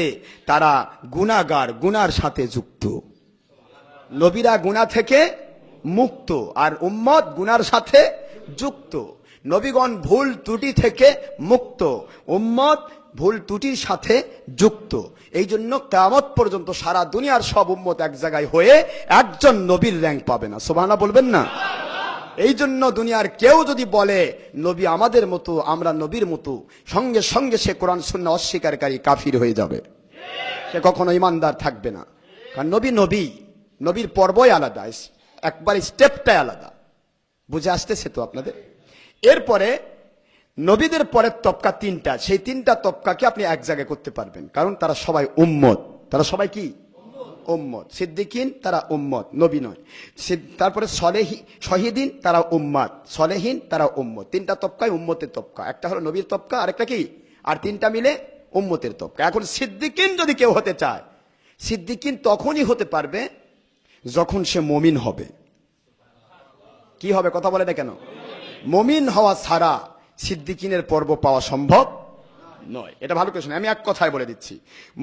তারা গুনাহগার, গুনার সাথে যুক্ত। নবীরা গুনাহ থেকে মুক্ত আর উম্মত গুনার সাথে যুক্ত। নবীগণ ভুল ত্রুটি থেকে মুক্ত, উম্মত ভুল ত্রুটির সাথে যুক্ত। এই জন্য কিয়ামত পর্যন্ত সারা দুনিয়ার সব উম্মত এক জায়গায় হয়ে একজন নবীর র্যাঙ্ক পাবে না। সুবহানাল্লাহ বলবেন না? এই জন্য দুনিয়ার কেউ যদি বলে নবী আমাদের মতো, আমরা নবীর মতো, সঙ্গে সঙ্গে সে কোরআন সুন্নাহ অস্বীকারী কাফির হয়ে যাবে, সে কখনো ইমানদার থাকবে না। কারণ নবী নবী, নবীর পর্বই আলাদা, একবার স্টেপটাই আলাদা। বুঝে আসতেছে তো আপনাদের? এরপরে নবীদের পরের তবকা তিনটা, সেই তিনটা তবকাকে আপনি এক জায়গায় করতে পারবেন, কারণ তারা সবাই উম্মত। তারা সবাই কি? উম্মত। সিদ্দিকিন তারা উম্মত, নবী নয়। তারপরে শহীদিন তারা উম্মত, সলেহীন তারা উম্মত। তিনটা তবকায় উম্মতের তবকা, একটা হলো নবীর তবকা, আরেকটা কি, আর তিনটা মিলে উম্মতের তবকা। এখন সিদ্দিকিন যদি কেউ হতে চায়, সিদ্দিকিন তখনই হতে পারবে যখন সে মুমিন হবে। কি হবে? কথা বলে না কেন? মুমিন হওয়া ছাড়া সিদ্দিকিনের পর্ব পাওয়া সম্ভব নয়। এটা ভালো করে শুনে আমি এক কথায় বলে দিচ্ছি।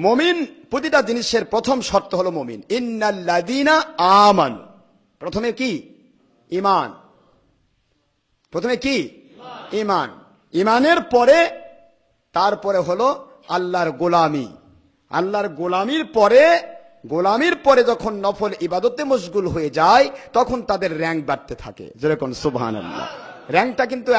মুমিন, প্রতিটা জিনিসের প্রথম শর্ত হলো মুমিন। ইন্নাল্লাযীনা আমানু, প্রথমে কি? ঈমান। প্রথমে কি? ঈমান। ঈমানের পরে তারপরে হলো আল্লাহর গোলামি। আল্লাহর গোলামির পরে যখন নফল ইবাদতে মশগুল হয়ে যায়, তখন তাদের র্যাঙ্ক বাড়তে থাকে। যেরকম সুবহানাল্লাহ। র্যাঙ্কটা কিন্তু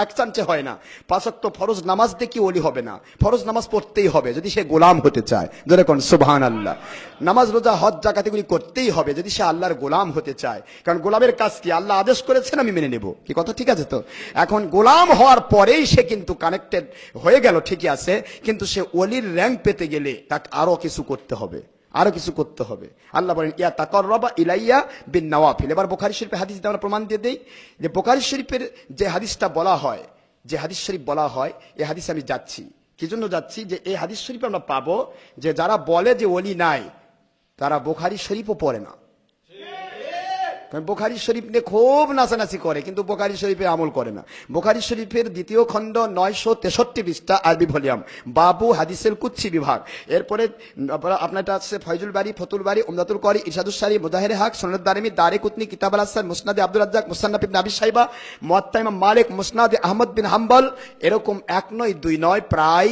এক চান্সে হয় না। 5 ওয়াক্ত ফরজ নামাজ দিয়ে কি ওলি হবে না? ফরজ নামাজ পড়তেই হবে যদি সে গোলাম হতে চায়। যেরকম সুবহানাল্লাহ। নামাজ, রোজা, হজ, যাকাত এগুলি করতেই হবে যদি সে আল্লাহর গোলাম হতে চায়। কারণ গোলামের কাজ কি? আল্লাহ আদেশ করেছেন, আমি মেনে নেব। কি কথা ঠিক আছে তো? এখন গোলাম হওয়ার পরেই সে কিন্তু কানেক্টেড হয়ে গেল, ঠিকই আছে, কিন্তু সে ওলির র্যাঙ্ক পেতে গেলে তাকে আরো কিছু করতে হবে, আরো কিছু করতে হবে। আল্লাহ বলেন ইয়া তাকাররাবা ইলাইয়া বিন নওয়াফিল। এবার বুখারী শরীফের হাদিস দিয়ে আমরা প্রমাণ দিয়ে দেই যে বুখারী শরীফের যে হাদিসটা বলা হয়, যে হাদিস শরীফ বলা হয়, এই হাদিসে আমি যাচ্ছি। কি জন্য যাচ্ছি? যে এই হাদিস শরীফে আমরা পাবো যে যারা বলে যে ওলি নাই, তারা বুখারী শরীফও পড়ে না। বুখারী শরীফ নিয়ে খুব নাচানাচি করে, কিন্তু বুখারী শরীফে আমল করে না। বুখারী শরীফের 2য় খণ্ড 963 পৃষ্ঠা, আরবি ভলিউম, বাবু হাদিসের কুচ্ছি বিভাগ। এরপরে আপনারটা আছে ফয়জুল বারী, ফতুল বারী, উমদাতুল করি, ইরশাদুস সারি, মুজাহিরে হক, সুনানুদ দারিমি, দারে কুতনি, কিতাব আল আসসার, মুসনাদে আব্দুর রাজ্জাক, মুসান্নাফ ইবনে আবি শাইবা, মুওয়াত্তা ইমাম মালিক, মুসনাদে আহমদ বিন হাম্বল, এরকম 1 নয় 2 নয়, প্রায়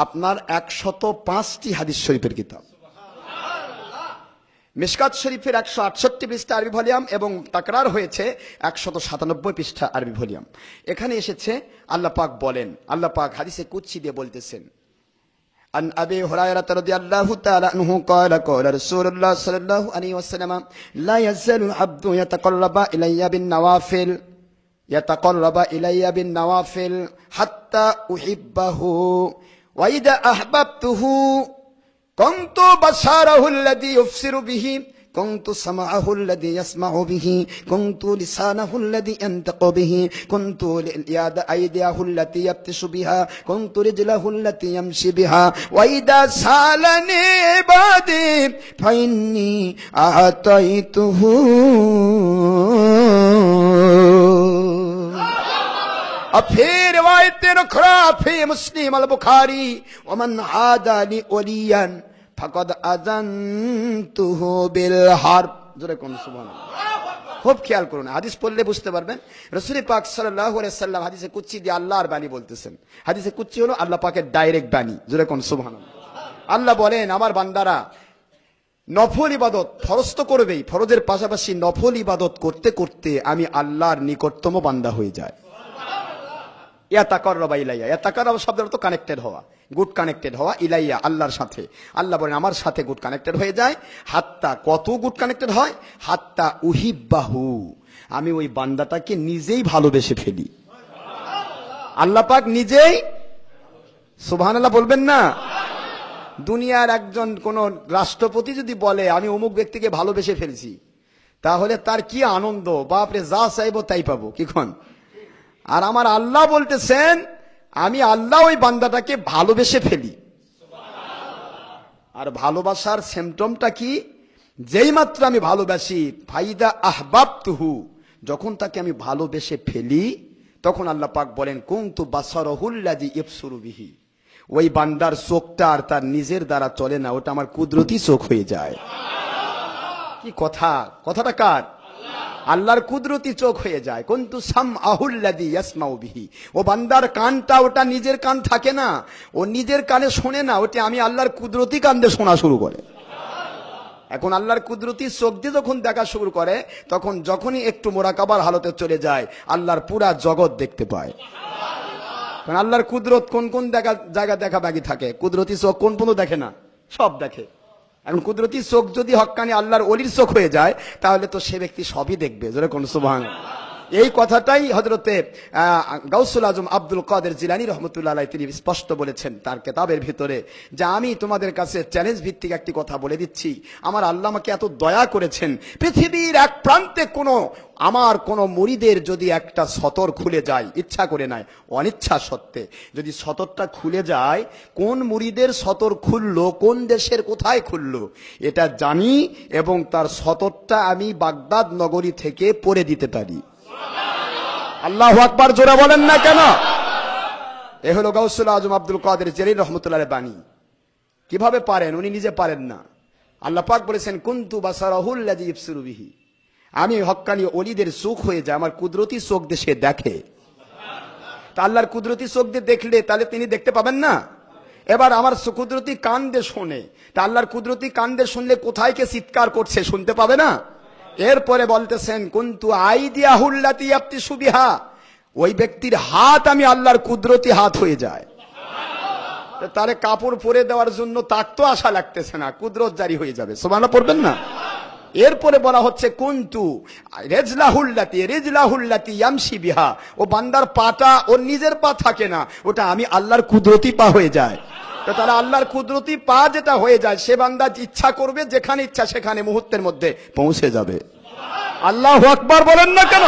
আপনার 105টি হাদিস শরীফের কিতাব। মিশকাত শরীফের 168 পৃষ্ঠা আরবি ভলিউম এবং তাকরার হয়েছে 197 পৃষ্ঠা আরবি ভলিউম। এখানে এসেছে আল্লাহ পাক বলেন, আল্লাহ পাক হাদিসে কুদসি দিয়ে বলতেছেন, আন আবি হুরায়রা রাদিয়াল্লাহু তাআলা আনহু ক্বালা ক্বালা রাসূলুল্লাহ সাল্লাল্লাহু আলাইহি ওয়াসাল্লাম লা ইয়াযালু আবদু ইয়াতাকাররাবা ইলাইয়া বিন নওয়াফিল হাত্তা উহিব্বাহু ওয়া ইযা আহবাবতুহু কুনতু বাসারাহু আল্লাযী ইউবসিরু বিহি, কুনতু সামাআহু আল্লাযী ইয়াসমাউ বিহি, কুনতু লিসানাহু আল্লাযী ইয়ানতাকু বিহি, কুনতু আইদিয়াহু আল্লাতী ইয়াবতিশু বিহা, কুনতু রিজলাহু আল্লাতী ইয়ামশি বিহা, ওয়া ইযা সালানি ইবাদি ফাইন্নী আ'তাইতুহু। फिर रिवायत उखरा फी मुस्लिम अल बुखारी वमन आदाली ओलियन फकद अजंतुहु बिल हर्ब। জোরে কোন সুবহানাল্লাহ। খুব খেয়াল করুন, হাদিস পড়লে বুঝতে পারবেন রাসূল পাক সাল্লাল্লাহু আলাইহি সাল্লাম হাদিসে কুদসি দিয়ে আল্লাহর বাণী বলতেছেন। হাদিসে কুদসি হলো আল্লাহ পাকের ডাইরেক্ট বাণী। জোরে কোন সুবহানাল্লাহ। আল্লাহ বলেন, আমার বান্দারা নফল ইবাদত ফরজ তো করবেই, ফরজের পাশাপাশি নফল ইবাদত করতে করতে আমি আল্লাহর নিকটতম বান্দা হয়ে যায়। ইয়াতাকাররাবা ইলাইয়া, ইয়াতাকাররাবা শব্দের অর্থ কানেক্টেড হওয়া, গুড কানেক্টেড হওয়া, ইলাইয়া আল্লাহর সাথে। আল্লাহ বলেন আমার সাথে গুড কানেক্টেড হয়ে যায়। হাত্তা, কত গুড কানেক্টেড হয়? হাত্তা উহিব্বাহু, আমি ওই বান্দাটাকে নিজেই ভালোবেসে ফেলি। আল্লাহ পাক নিজেই, সুবহানাল্লাহ বলবেন না? দুনিয়ার একজন কোন রাষ্ট্রপতি যদি বলে আমি অমুক ব্যক্তিকে ভালোবেসে ফেলছি, তাহলে তার কি আনন্দ, বাপরে যা চাইবো তাই পাবো, কি খন? আর আমার আল্লাহ বলতেছেন আমি আল্লাহ ওই বান্দাটাকে ভালোবেসে ফেলি। আর ভালোবাসার সিম্পটমটা কি? যেই মাত্র আমি ভালোবাসি, ফাইদা আহবাবতুহু, যখন তাকে আমি ভালোবেসে ফেলি, তখন আল্লাহ পাক বলেন কুনতু বাসারহুল্লাযী ইবসুরু বিহি, ওই বান্দার চোখটা আর তার নিজের দ্বারা চলে না, ওটা আমার কুদরতি চোখ হয়ে যায়। কি কথা, কথাটা কার? আল্লাহর কুদরতি চোখ হয়ে যায়। কুনতু সামআহুল্লাযী ইয়াসমাউ বিহি, ও বান্দার কানটা ওটা নিজের কান থাকে না, ও নিজের কানে শোনে না, ওটা আমি আল্লাহর কুদরতি কান দিয়ে শোনা শুরু করে। এখন আল্লাহর কুদরতি চোখ দিয়ে যখন দেখা শুরু করে, তখন যখনই একটু মোরাকাবার হালতে চলে যায়, আল্লাহর পুরা জগৎ দেখতে পায়। কারণ আল্লাহর কুদরত কোন কোন জায়গা দেখা বাকি থাকে, কুদরতি চোখ কোন কোন দেখে না, সব দেখে। এখন কুদরতি চোখ যদি হক্কানি আল্লাহর ওলির চোখ হয়ে যায়, তাহলে তো সে ব্যক্তি সবই দেখবে। জোরে কোন সুবহানাল্লাহ। এই কথাটাই হযরতে গাউসুল আজম আব্দুল কাদের জিলানী রহমতুল্লাহ আলাইহি তিনি স্পষ্ট বলেছেন তার কিতাবের ভিতরে, যে আমি তোমাদের কাছে চ্যালেঞ্জ ভিত্তিক একটি কথা বলে দিচ্ছি, আমার আল্লাহ আমাকে এত দয়া করেছেন, পৃথিবীর এক প্রান্তে আমার কোন মুরিদের যদি একটা সতর খুলে যায়, ইচ্ছা করে নাই, অনিচ্ছা সত্ত্বে যদি সতরটা খুলে যায়, কোন মুরিদের সতর খুললো, কোন দেশের কোথায় খুললো এটা জানি, এবং তার সতরটা আমি বাগদাদ নগরী থেকে পড়ে দিতে পারি। আল্লাহু আকবার, জোরে বলেন না কেন? এ হলো গাউসুল আজম আব্দুল কাদের জিলানী রহমতুল্লাহ আলাইহি বাণী। কিভাবে পারেন? উনি নিজে পারেন না। আল্লাহ পাক বলেছেন কুনতু বাসারাহুল্লাযী ইবসুরু বিহি, আমি হক্কানি ওলিদের চোখ হয়ে যায়, আমার কুদরতি চোখ দিয়ে সে দেখে। তা আল্লাহর কুদরতি চোখ দিয়ে দেখলে তাহলে তিনি দেখতে পাবেন না? এবার আমার কুদরতি কান দিয়ে শোনে, তা আল্লাহর কুদরতি কান দিয়ে শুনলে কোথায় কে চিৎকার করছে শুনতে পাবে না? এরপরে বলতেছেন কুনতু আইদিয়াহুল্লাতী ইয়াবতিশু বিহা, ওই ব্যক্তির হাত আমি আল্লাহর কুদরতি হাত হয়ে যায়। তারে কাপড় পরে দেওয়ার জন্য তার তো আশা লাগতেছে না, কুদরত জারি হয়ে যাবে। সুবহানাল্লাহ পড়বেন না? এরপরে বলা হচ্ছে কুনতু রিজলাহুল্লাতী ইয়ামশি বিহা, ও বান্দার পাটা ওর নিজের পা থাকে না, ওটা আমি আল্লাহর কুদরতি পা হয়ে যায়। তো তারা আল্লাহর কুদরতি পা যেটা হয়ে যায়, সে বান্দা ইচ্ছা করবে যেখানে ইচ্ছা সেখানে মুহূর্তের মধ্যে পৌঁছে যাবে। আল্লাহু আকবার বলেন না কেন?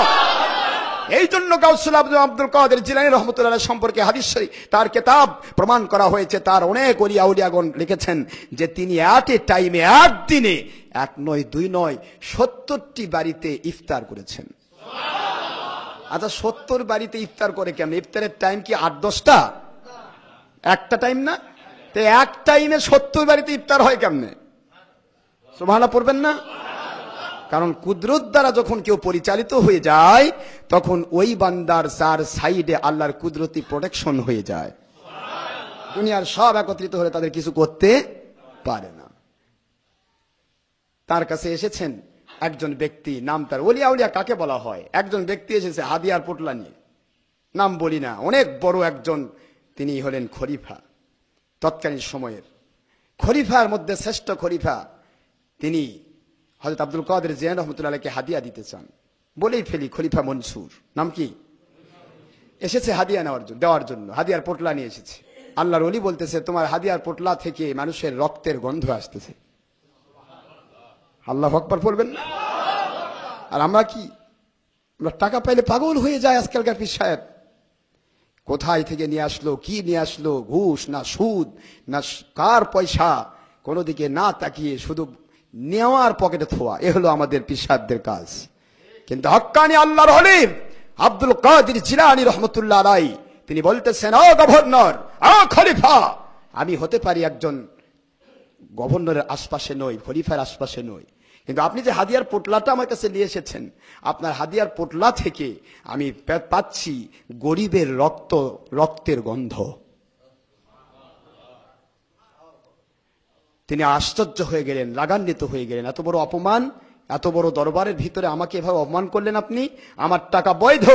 এই জন্য গাউসুল আজম আব্দুল কাদের জিলানী রহমতুল্লাহ আলাইহি সম্পর্কে হাদিস শরীফ তার কিতাব প্রমাণ করা হয়েছে, তার অনেক ওলি আউলিয়াগণ লিখেছেন যে তিনি এট এ টাইমে, একদিনে, এক নয় দুই নয় 70টি বাড়িতে ইফতার করেছেন। আচ্ছা 70 বাড়িতে ইফতার করে কেমন? ইফতারের টাইম কি 8-10টা? একটা টাইম না? তো এক টাইমে 70 বাড়িতে ইফতার হয় কেমনে? সুবহানাল্লাহ পড়বেন না? কারণ কুদরত দ্বারা যখন কেউ পরিচালিত হয়ে যায়, তখন ওই বান্দার চার সাইডে আল্লাহর কুদরতি প্রোটেকশন হয়ে যায়। দুনিয়ার সব একত্রিত হলে তাদের কিছু করতে পারে না। তার কাছে এসেছেন একজন ব্যক্তি, নাম তার, ওলিয়া উলিয়া কাকে বলা হয়, একজন ব্যক্তি এসেছে হাদিয়ার পোটলা নিয়ে, নাম বলি না, অনেক বড় একজন, তিনি হলেন খলিফা, তৎকালীন সময়ের খলিফার মধ্যে শ্রেষ্ঠ খলিফা। তিনি হযরত আব্দুল কাদের জিলানী রহমতুল্লাহ আলাইহিকে হাদিয়া দিতে চান। বলেই ফেলি খলিফা মনসুর, নাম কি? এসেছে হাদিয়া দেওয়ার জন্য, হাদিয়ার পোটলা নিয়ে এসেছে। আল্লাহর ওলি বলতেছে তোমার হাদিয়ার পোটলা থেকে মানুষের রক্তের গন্ধ আসতেছে। আল্লাহু আকবার পড়বেন না? আর আমরা কি, আমরা টাকা পাইলে পাগল হয়ে যায় আজকালকার পীর সাহেব। কোথায় থেকে নিয়ে আসলো, কি নিয়ে আসলো, ঘুষ না সুদ না কার পয়সা, কোনো দিকে না তাকিয়ে শুধু নেওয়ার পকেটে থোয়া, এ হলো আমাদের পীর সাহেবদের কাজ। কিন্তু হক্কানি আল্লাহর ওলি আব্দুল কাদের জিলানী রহমতুল্লাহ আলাইহি তিনি বলতেছেন, ও গভর্নর, ও খলিফা, আমি হতে পারি একজন গভর্নরের আশপাশে নই, খলিফার আশপাশে নই, কিন্তু আপনি যে হাদিয়ার পোটলাটা আমার কাছে নিয়ে এসেছেন, আপনার হাদিয়ার পোটলা থেকে আমি পাচ্ছি গরিবের রক্তের গন্ধ। তিনি আশ্চর্য হয়ে গেলেন, রাগান্বিত হয়ে গেলেন। এত বড় অপমান, এত বড় দরবারের ভিতরে আমাকে এভাবে অপমান করলেন আপনি, আমার টাকা বৈধ,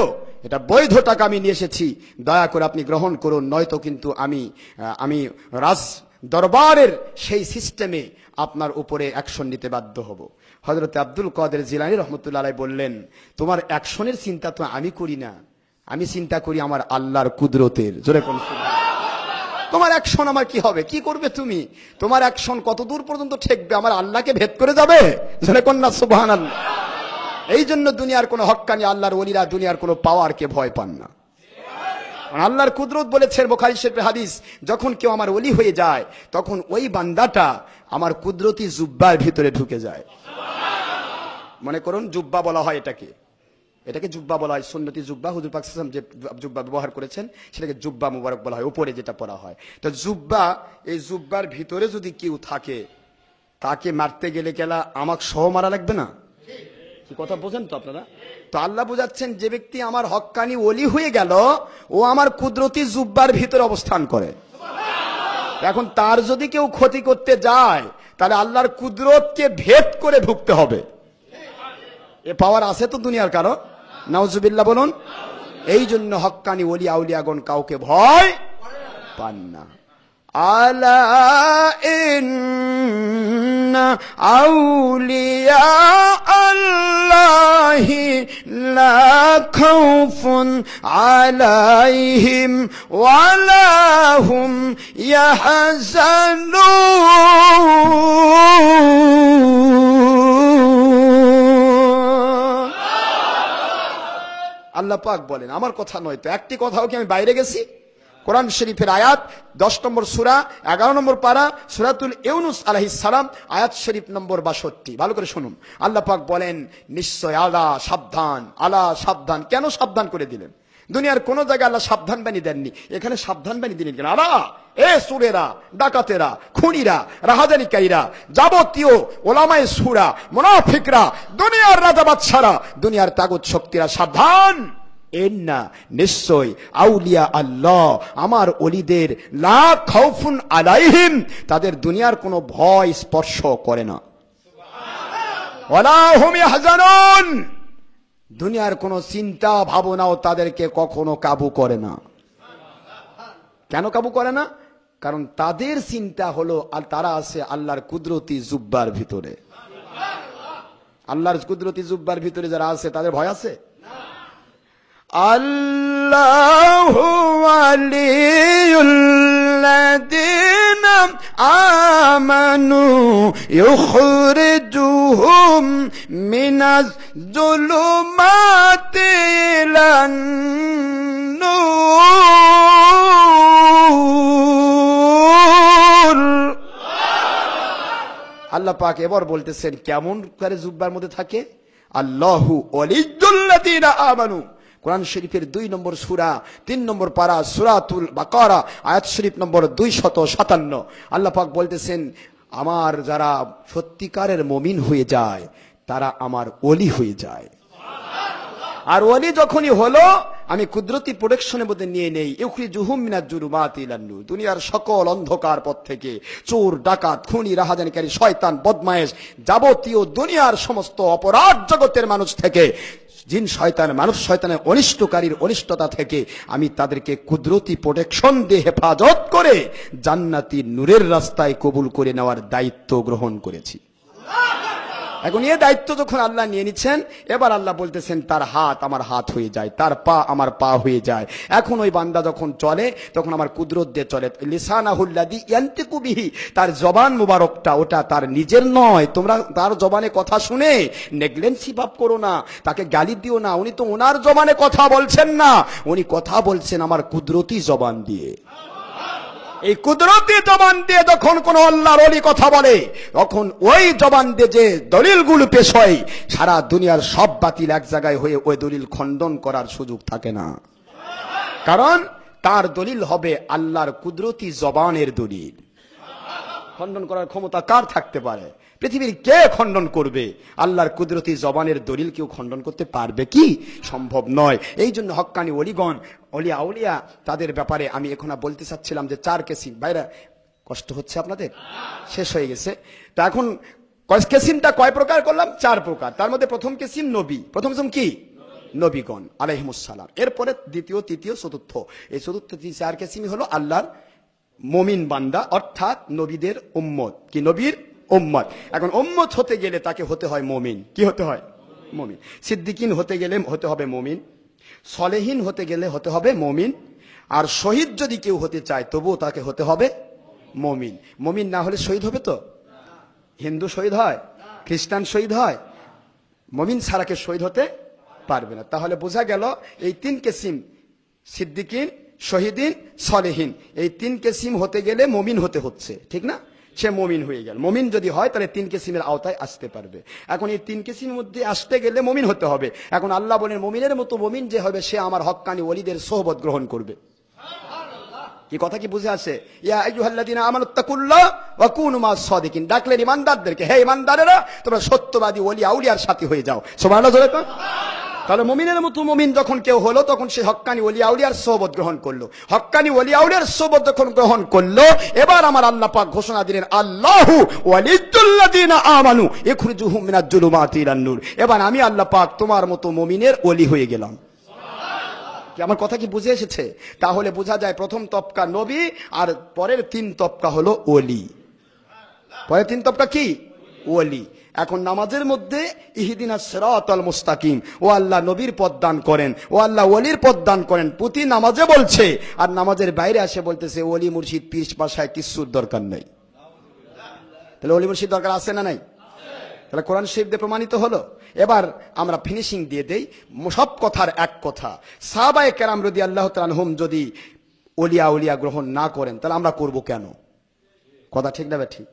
এটা বৈধ টাকা আমি নিয়ে এসেছি, দয়া করে আপনি গ্রহণ করুন, নয়তো কিন্তু আমি রাজ দরবারের সেই সিস্টেমে আপনার উপরে অ্যাকশন নিতে বাধ্য হব। হযরত আব্দুল কাদের জিলানী রহমতুল্লাহ আলাইহি বললেন, তোমার অ্যাকশনের চিন্তা তো আমি করি না, আমি চিন্তা করি আমার আল্লাহর কুদরতের। জোরে কোন তোমার অ্যাকশন আমার কি হবে, কি করবে তুমি, তোমার অ্যাকশন কত দূর পর্যন্ত ঠেকবে, আমার আল্লাহকে ভেদ করে যাবে। জোরে কোন না সুবহানাল্লাহ। এই জন্য দুনিয়ার কোন হক্কানি আল্লাহর ওলিরা দুনিয়ার কোন পাওয়ারকে ভয় পান না। আল্লাহর কুদরত বলেছেন বুখারী শরীফের হাদিস, যখন কেউ আমার ওলি হয়ে যায় তখন ওই বান্দাটা আমার কুদরতি জুব্বার ভিতরে ঢুকে যায়। মনে করুন জুব্বা বলা হয় এটাকে জুব্বা বলা হয়, সুন্নতি জুব্বা, হুজুর পাক সাল্লাল্লাহু আলাইহি ওয়াসাল্লাম যে জুব্বা ব্যবহার করেছেন সেটাকে জুব্বা মুবারক বলা হয়, উপরে যেটা পরা হয়। তো জুব্বা, এই জুব্বার ভিতরে যদি কেউ থাকে তাকে মারতে গেলে কেলা আমাকে সহ মারা লাগবে না? কি কথা বোঝেন তো আপনারা? তো আল্লাহ বুঝাচ্ছেন, যে ব্যক্তি আমার হক্কানি ওলি হয়ে গেল ও আমার কুদরতি জুব্বার ভিতরে অবস্থান করে। এখন তার যদি কেউ ক্ষতি করতে যায় তাহলে আল্লাহর কুদরতকে ভেদ করে ঢুকতে হবে। এ পাওয়ার আছে তো দুনিয়ার কারো? নাউজুবিল্লাহ বলুন। এই জন্য হক্কানি ওলি আউলিয়াগণ কাউকে ভয় পান না। আলা ইন্না আউলিয়া আল্লাহি লা খাউফুন আলাইহিম ওয়া লা হুম ইয়াহজানুন। আল্লাহ পাক বলেন, আমার কথা নয় তো, একটি কথাও কি আমি বাইরে গেছি? কোরআন শরীফের আয়াত 10 নম্বর সূরা 11 নম্বর পারা সূরাতুল ইউনুস আলাইহিস সালাম, আয়াত শরীফ নম্বর 62। ভালো করে শুনুন, আল্লাহ পাক বলেন, নিশ্চয় আলা সাবধান, আলা সাবধান। কেন সাবধান করে দিলেন? দুনিয়ার কোন জায়গায় আল্লাহ সাবধান বাণী দেননি, এখানে সাবধান বাণী দিলেন কেন? আলা, এ সুরেরা, ডাকাতেরা, খুনিরা, রাহাজানিকারীরা, যাবতীয় ওলামায়ে সূরা, মুনাফিকরা, দুনিয়ার রাজা বাদশারা, দুনিয়ার তাগুত শক্তিরা, সাবধান। এন্না নিশ্চয় আউলিয়া আল্লাহ, আমার ওলিদের, লা খাউফুন আলাইহিম, তাদের দুনিয়ার কোনো ভয় স্পর্শ করে না, ওয়ালা হুম ইয়াহজানুন, দুনিয়ার কোনো চিন্তা ভাবনাও তাদেরকে কখনো কাবু করে না। কেন কাবু করে না? কারণ তাদের চিন্তা হলো আর তারা আছে আল্লাহর কুদরতি জুব্বার ভিতরে। আল্লাহর কুদরতি জুব্বার ভিতরে যারা আছে তাদের ভয় আছে? আল্লাহু ওয়ালিয়ুল্লাযীনা আমানু ইউখরিজুহুম মিনাজ যুলুমাতি ইলান নূর। আল্লাহ পাক এবার বলতেছেন কেমন করে জুব্বার মধ্যে থাকে। আল্লাহু ওয়ালিয়ুল্লাযীনা আমানু, কোরআন শরীফের 2 নম্বর সূরা 3 নম্বর পারা সূরাতুল বাকারা আয়াত শরীফ নম্বর 257। আল্লাহ পাক বলতেছেন, আমার যারা সত্যিকারের মুমিন হয়ে যায় তারা আমার ওলি হয়ে যায়। আর ওলি যখনই হলো আমি কুদরতি প্রোটেকশনের মধ্যে নিয়ে নেই, ইউখরিজুহুম মিনাজ যুলুমাতি ইলান নূর, দুনিয়ার সকল অন্ধকার পথ থেকে, চোর, ডাকাত, খুনি, রাহাজানিকারী, শয়তান, বদমায়েশ, যাবতীয় দুনিয়ার সমস্ত অপরাধ জগতের মানুষ থেকে, জিন শয়তান, মানুষ শয়তানের অনিষ্টকারীর অনিষ্টতা থেকে আমি তাদেরকে কুদরতি প্রোটেকশন দিয়ে হেফাজত করে জান্নাতি নূরের রাস্তায় কবুল করে নেওয়ার দায়িত্ব গ্রহণ করেছি। এখন এই দায়িত্ব যখন আল্লাহ নিয়ে নিচ্ছেন, এবার আল্লাহ বলতেছেন তার হাত আমার হাত হয়ে যায়, তার পা আমার পা হয়ে যায়। এখন ওই বান্দা যখন চলে তখন আমার কুদরত দিয়ে চলে। লিসানাহুল্লাযী ইয়ানতিকু বিহি, তার জবান মুবারকটা ওটা তার নিজের নয়। তোমরা তার জবানে কথা শুনে নেগলেন্সি ভাব করো না, তাকে গালি দিও না। উনি তো ওনার জবানে কথা বলছেন না, উনি কথা বলছেন আমার কুদরতি জবান দিয়ে। এই কুদরতি জবান দিয়ে যখন কোন আল্লাহর ওলি কথা বলে তখন ওই জবান দিয়ে যে দলিলগুলো পেশ হয়, সারা দুনিয়ার সব বাতিল এক জায়গায় হয়ে ওই দলিল খণ্ডন করার সুযোগ থাকে না। কারণ তার দলিল হবে আল্লাহর কুদরতি জবানের দলিল। খণ্ডন করার ক্ষমতা কার থাকতে পারে? পৃথিবীর কে খণ্ডন করবে? আল্লাহর কুদরতি জবানের দলিল কেউ খণ্ডন করতে পারবে কি? সম্ভব নয়। এই জন্য হক্কানি ওলিগণ, ওলিয়া আউলিয়া, তাদের ব্যাপারে আমি এখন বলতে চাচ্ছিলাম যে 4 কিসিম। বাইরে কষ্ট হচ্ছে আপনাদের? শেষ হয়ে গেছে। তা এখন কিসিমটা কয় প্রকার করলাম? 4 প্রকার। তার মধ্যে প্রথম কিসিম নবী। প্রথম কিসিম কি? নবীগণ আলাইহিমুস সালাম। এরপরে দ্বিতীয়, তৃতীয়, চতুর্থ, এই চতুর্থ চার কিসিমই হলো আল্লাহর মুমিন বান্দা, অর্থাৎ নবীদের উম্মত। কি নবীর উম্মত। এখন উম্মত হতে গেলে তাকে হতে হয় মুমিন। কি হতে হয়? মুমিন। সিদ্দিকিন হতে গেলে হতে হবে মুমিন, সলেহিন হতে গেলে হতে হবে মুমিন, আর শহীদ যদি কেউ হতে চায় তবুও তাকে হতে হবে মুমিন। মুমিন না হলে শহীদ হবে তো? হিন্দু শহীদ হয়, খ্রিস্টান শহীদ হয়, মুমিন ছাড়া কেউ শহীদ হতে পারবে না। তাহলে বোঝা গেল এই তিন কিসিম, সিদ্দিকিন, শহীদিন, সলেহিন, এই তিন কিসিম হতে গেলে মুমিন হতে হচ্ছে, ঠিক না? সে মুমিন হয়ে গেল। মুমিন যদি হয় তাহলে তিন কিসিমের আওতায় আসতে পারবে। এখন এই তিন কিসিমের মধ্যে আসতে গেলে মুমিন হতে হবে। এখন আল্লাহ বলেন মুমিনের মতো মুমিন যে হবে সে আমার হক্কানি ওলিদের সোহবত গ্রহণ করবে। কি কথা কি বুঝে আসে? ইয়া আইয়ুহাল্লাযীনা আমানুত্তাকুল্লাহ ওয়া কুনু মাস সাদিকিন, ডাকলেন ঈমানদারদেরকে, হে ঈমানদারেরা তোমরা সত্যবাদী ওলি আউলিয়ার সাথী হয়ে যাও। সুবহানাল্লাহ জোরে কর। তাহলে মুমিনের মতো মুমিন যখন কেউ হলো তখন সে হক্কানি ওলি আউলিয়ার সোহবত গ্রহণ করলো। হক্কানি ওলি আউলিয়ার সোহবত যখন গ্রহণ করলো, এবার আমার আল্লাহ পাক ঘোষণা দিলেন আল্লাহু ওয়ালিয়্যুল্লাযীনা আমানু ইখরিজুহুম মিনাজ জুলুমাতি ইলান নূর। এবার আমি আল্লাহ পাক তোমার মতো মুমিনের ওলি হয়ে গেলাম। আমার কথা কি বুঝে এসেছে? তাহলে বোঝা যায় প্রথম তবকা নবী, আর পরের তিন তবকা হলো ওলি। পরের তিন তবকা কি? ওলি। এখন নামাজের মধ্যে ইহদিনাস সিরাতাল মুস্তাকিম, ও আল্লাহ নবীর পথ দান করেন, ও আল্লাহ ওলির পথ দান করেন, প্রতি নামাজে বলছে, আর নামাজের বাইরে আসে বলতেছে ওলি মুর্শিদ পীর পাশায় কিছুর দরকার নেই। তাহলে ওলি মুর্শিদ দরকার আছে না নাই? তাহলে কোরআন শরীফ দিয়ে প্রমাণিত হলো। এবার আমরা ফিনিশিং দিয়ে দেই। সব কথার এক কথা, সাহাবায়ে কেরাম রাদিয়াল্লাহু তাআলা আনহুম যদি ওলিয়া গ্রহণ না করেন তাহলে আমরা করব কেন? কথা ঠিক না ঠিক?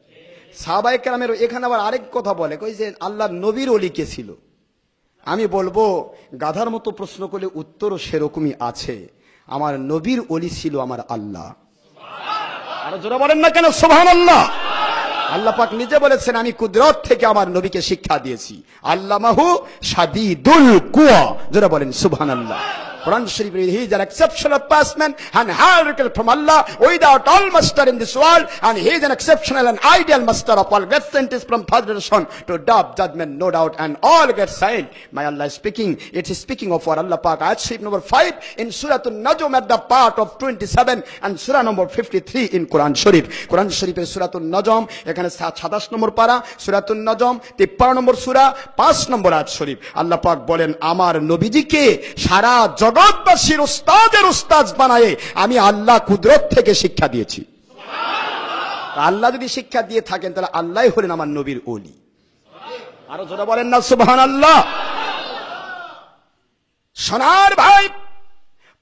সাহাবায়ে কেরামের এখানে আবার আরেক কথা বলে, কই যে আল্লাহর নবীর ওলি কে ছিল? আমি বলবো গাধার মতো প্রশ্ন করলে উত্তরও সেরকমই আছে। আমার নবীর ওলি ছিল আমার আল্লাহ। আরো জোরে বলেন না কেন সুবহানাল্লাহ। আল্লাহ পাক নিজে বলেছেন আমি কুদরত থেকে আমার নবীকে শিক্ষা দিয়েছি। আল্লামাহু শাদীদুল কুওয়া। যারা বলেন সুবহানাল্লাহ। Quran Sharif, he is an exceptional person and hierarchical from Allah without all master in this world, and he is an exceptional and ideal master of all great scientists from third generation to dub judgment, no doubt, and all get signed. My Allah is speaking. It is speaking of our Allah Pak. Ayat Sharif number 5 in Surah An-Najm at the part of 27 and Surah number 53 in Quran Sharif. Quran Sharif is Surah An-Najm. এখানে 27 নম্বর পারা, Surah An-Najm, 53 নম্বর সূরা, 5 নম্বর আয়াত শরীফ। আল্লাহ পাক বলেন আমার নবীজিকে সারা জগৎবাসীর উস্তাদের উস্তাদ বানায়ে আমি আল্লাহ কুদরত থেকে শিক্ষা দিয়েছি। আল্লাহ যদি শিক্ষা দিয়ে থাকেন তাহলে আল্লাহই হলেন আমার নবীর ওলি। আরো জোরে বলেন না সুবহানাল্লাহ। সোনার ভাই,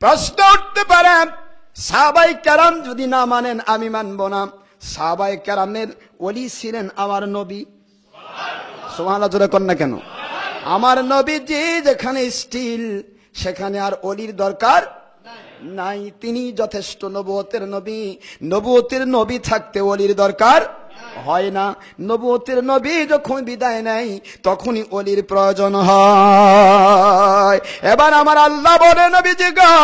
প্রশ্ন উঠতে পারে সাহাবায়ে কেরাম যদি না মানেন আমি মানব না। সাহাবায়ে কেরামের ওলি ছিলেন আমার নবী। সুবহানাল্লাহ জোরে কর না কেন? আমার নবীজি যেখানে স্টিল সেখানে আর ওলির দরকার নাই। তিনি যথেষ্ট নবুয়তের নবী। নবুয়তের নবী থাকতে ওলির দরকার হয় না। নবুয়তের নবী যখন বিদায় নেয় তখনই ওলির প্রয়োজন হয়। এবার আমার আল্লাহ বলে নবীজি গো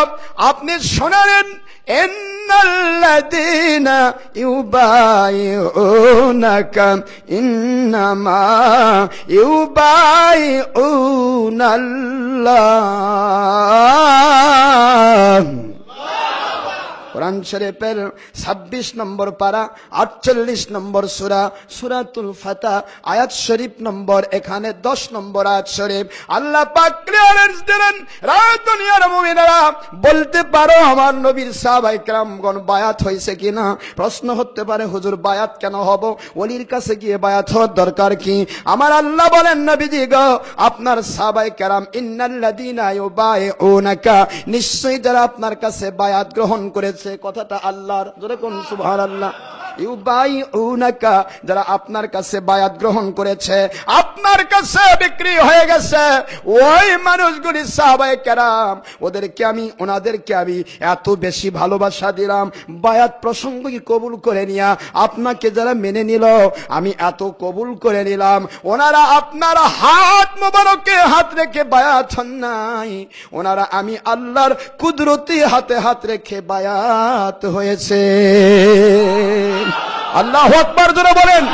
আপনি শোনেন ইন্নাল্লাযীনা ইউবাইউনাকা ইন্নামা ইউবাইউনাল্লাহ। কোরআন শরীফের 26 নম্বর পারা, 48 নম্বর সূরা, সূরাতুল ফাতহ, আয়াত শরীফ নম্বর এখানে 10 নম্বর আয়াত শরীফ। আল্লাহ পাক ক্লিয়ারেন্স দিলেন রাত দুনিয়ার মুমিনেরা বলতে পারো আমার নবীর সাহাবায়ে কেরামগণ বায়াত হয়েছে কিনা। প্রশ্ন হতে পারে হুজুর বায়াত কেন হব? ওলির কাছে গিয়ে বায়াত হওয়ার দরকার কি? আমার আল্লাহ বলেন নবীজি গো আপনার সাহাবায়ে কেরাম ইন্নাল্লাযীনা ইউবাইউনাকা, নিশ্চয়ই যারা আপনার কাছে বায়াত গ্রহণ করেছে, কথাটা আল্লাহর, জোরে কোন সুবহানাল্লাহ। ইউবাইউনাকা, যারা আপনার কাছে বায়াত গ্রহণ করেছে, আপনার কাছে বিক্রি হয়ে গেছে, ওই মানুষগুলি সাহাবায়ে কেরাম, ওনাদেরকে আমি এত বেশি ভালোবাসা দিলাম, বায়াত প্রসঙ্গকে কবুল করে নিয়া আপনাকে যারা মেনে নিল আমি এত কবুল করে নিলাম, ওনারা আপনার হাত মোবারকে হাত রেখে বায়াত হন নাই, ওনারা আমি আল্লাহর কুদরতি হাতে হাত রেখে বায়াত হয়েছে। আল্লাহু আকবার জোরে বলেন।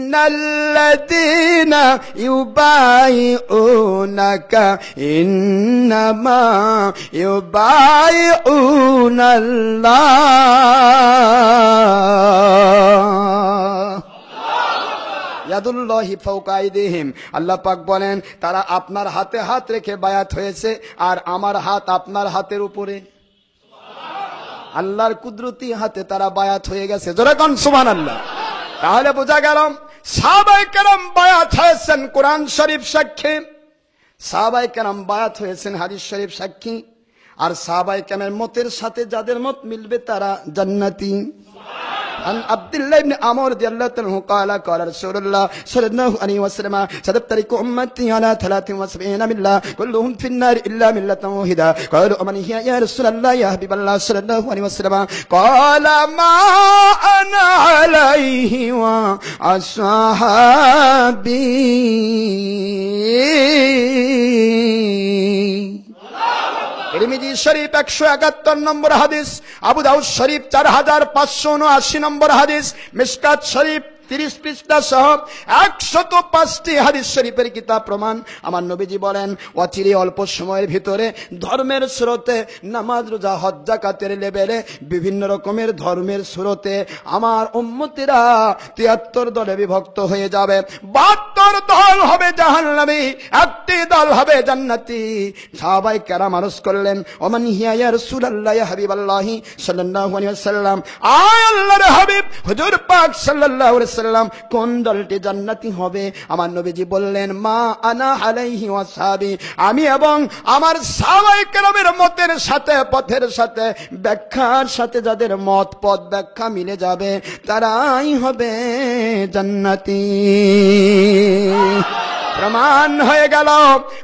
ইন্নাল্লাযীনা ইউবাইউনাকা ইন্নামা ইউবাইউনাল্লাহ ইয়াদুল্লাহি ফাওকা আইদিহিম। আল্লাহ পাক বলেন তারা আপনার হাতে হাত রেখে বায়াত হয়েছে, আর আমার হাত আপনার হাতের উপরে। আল্লাহর কুদরতি হাতে তারা বায়াত হয়ে গেছে। জোরে কোন সুবহানাল্লাহ। তাহলে বোঝা গেল সাহাবায়ে কেরাম বায়াত হয়েছেন কোরআন শরীফ সাক্ষী, সাহাবায়ে কেরাম বায়াত হয়েছেন হাদিস শরীফ সাক্ষী, আর সাহাবায়ে কেরামের মতের সাথে যাদের মত মিলবে তারা জান্নাতি। عن عبد الله بن عمرو رضي الله عنه قال قال رسول الله صلى الله عليه وسلم ستفترق أمتي على 73 ملة كلهم في النار إلا ملة واحدة قالوا ومن هي يا رسول الله يا حبيب الله صلى الله عليه وسلم قال ما أنا عليه وأصحابي তিরমিজি শরীফ 171 নম্বর হাদিস, আবু দাউদ শরীফ 4579 নম্বর হাদিস, মিশকাত শরীফ 30 পৃষ্ঠা সহ 105টি হাদিস শরীফের কিতাব প্রমাণ। আমার নবীজি বলেন অচিরে অল্প সময়ের ভিতরে ধর্মের স্রোতে, নামাজ রোজা হজ যাকাতের লেভেলে বিভিন্ন রকমের ধর্মের স্রোতে আমার উম্মতিরা 73 দলে বিভক্ত হয়ে যাবে। 72 দল হবে জাহান্নামী, একটি দল হবে জান্নাতি। সাহাবায়ে কেরাম আরজ করলেন ওমান হিয়া ইয়া রাসূলুল্লাহ ইয়া হাবিবাল্লাহি সাল্লাল্লাহু আলাইহি ওয়াসাল্লাম, আয় আল্লাহর হাবিব হুজুর পাক সাল্লাল্লাহু আলাইহি ওয়াসাল্লাম কোন দলটি জান্নাতি হবে? আমার নবীজি বললেন মা আনা আলাইহি ওয়াসহাবি, আমি এবং আমার সাহাবায়ে কেরামের মতের সাথে, পথের সাথে, ব্যাখ্যার সাথে যাদের মত পথ ব্যাখ্যা মিলে যাবে তারাই হবে জান্নাতি। প্রমাণ হয়ে গেল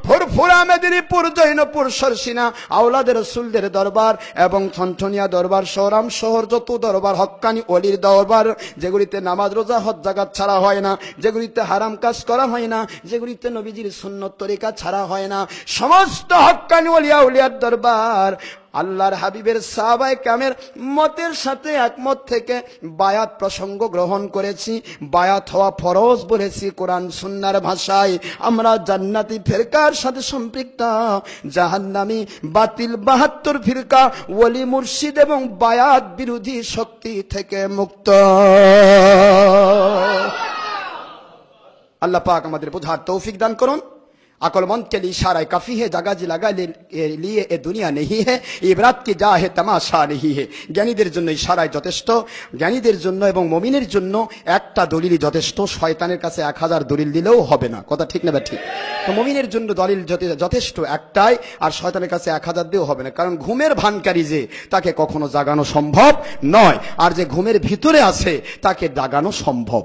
ফুরফুরা, মেদিনীপুর, জৈনপুর, সরসিনা, আওলাদ রাসূলদের দরবার এবং ঠনঠনিয়া দরবার, শহরাম শহর যত দরবার, হক্কানি ওলির দরবার, যেগুলিতে নামাজ রোজা হজ যাকাত ছাড়া হয় না, যেগুলিতে হারাম কাজ করা হয় না, যেগুলিতে নবীজির সুন্নত তরিকা ছাড়া হয় না, সমস্ত হক্কানি ওলিয়া উলিয়ার দরবার আল্লাহর হাবিবের সাহাবায়ে কেরামের মতের সাথে একমত থেকে বায়াত প্রসঙ্গ গ্রহণ করেছি। বায়াত হওয়া ফরজ বলেছি কোরআন সুন্নাহর ভাষায়। আমরা জান্নাতি ফিরকার সাথে সম্পৃক্ত, জাহান্নামী বাতিল 72 ফিরকা, ওলি মুর্শিদ এবং বায়াত বিরোধী শক্তি থেকে মুক্ত। আল্লাহ পাক আমাদের বোঝার তৌফিক দান করুন। अक्लमंद के लिए इशारा काफी है, जगह जगह लिए ए दुनिया नहीं है, इबरात की जा है तमाशा नहीं है। জ্ঞানীদের জন্য ইশারায় যথেষ্ট, জ্ঞানীদের জন্য এবং মুমিনের জন্য একটা দলিলই যথেষ্ট। শয়তানের কাছে 1000 দলিল দিলেও হবে না, কথা ঠিক না বা ঠিক? তো মুমিনের জন্য দলিল যথেষ্ট একটাই, আর শয়তানের কাছে 1000 দিয়েও হবে না। কারণ ঘুমের ভানকারী যে, তাকে কখনো জাগানো সম্ভব নয়, আর যে ঘুমের ভিতরে আছে তাকে জাগানো সম্ভব।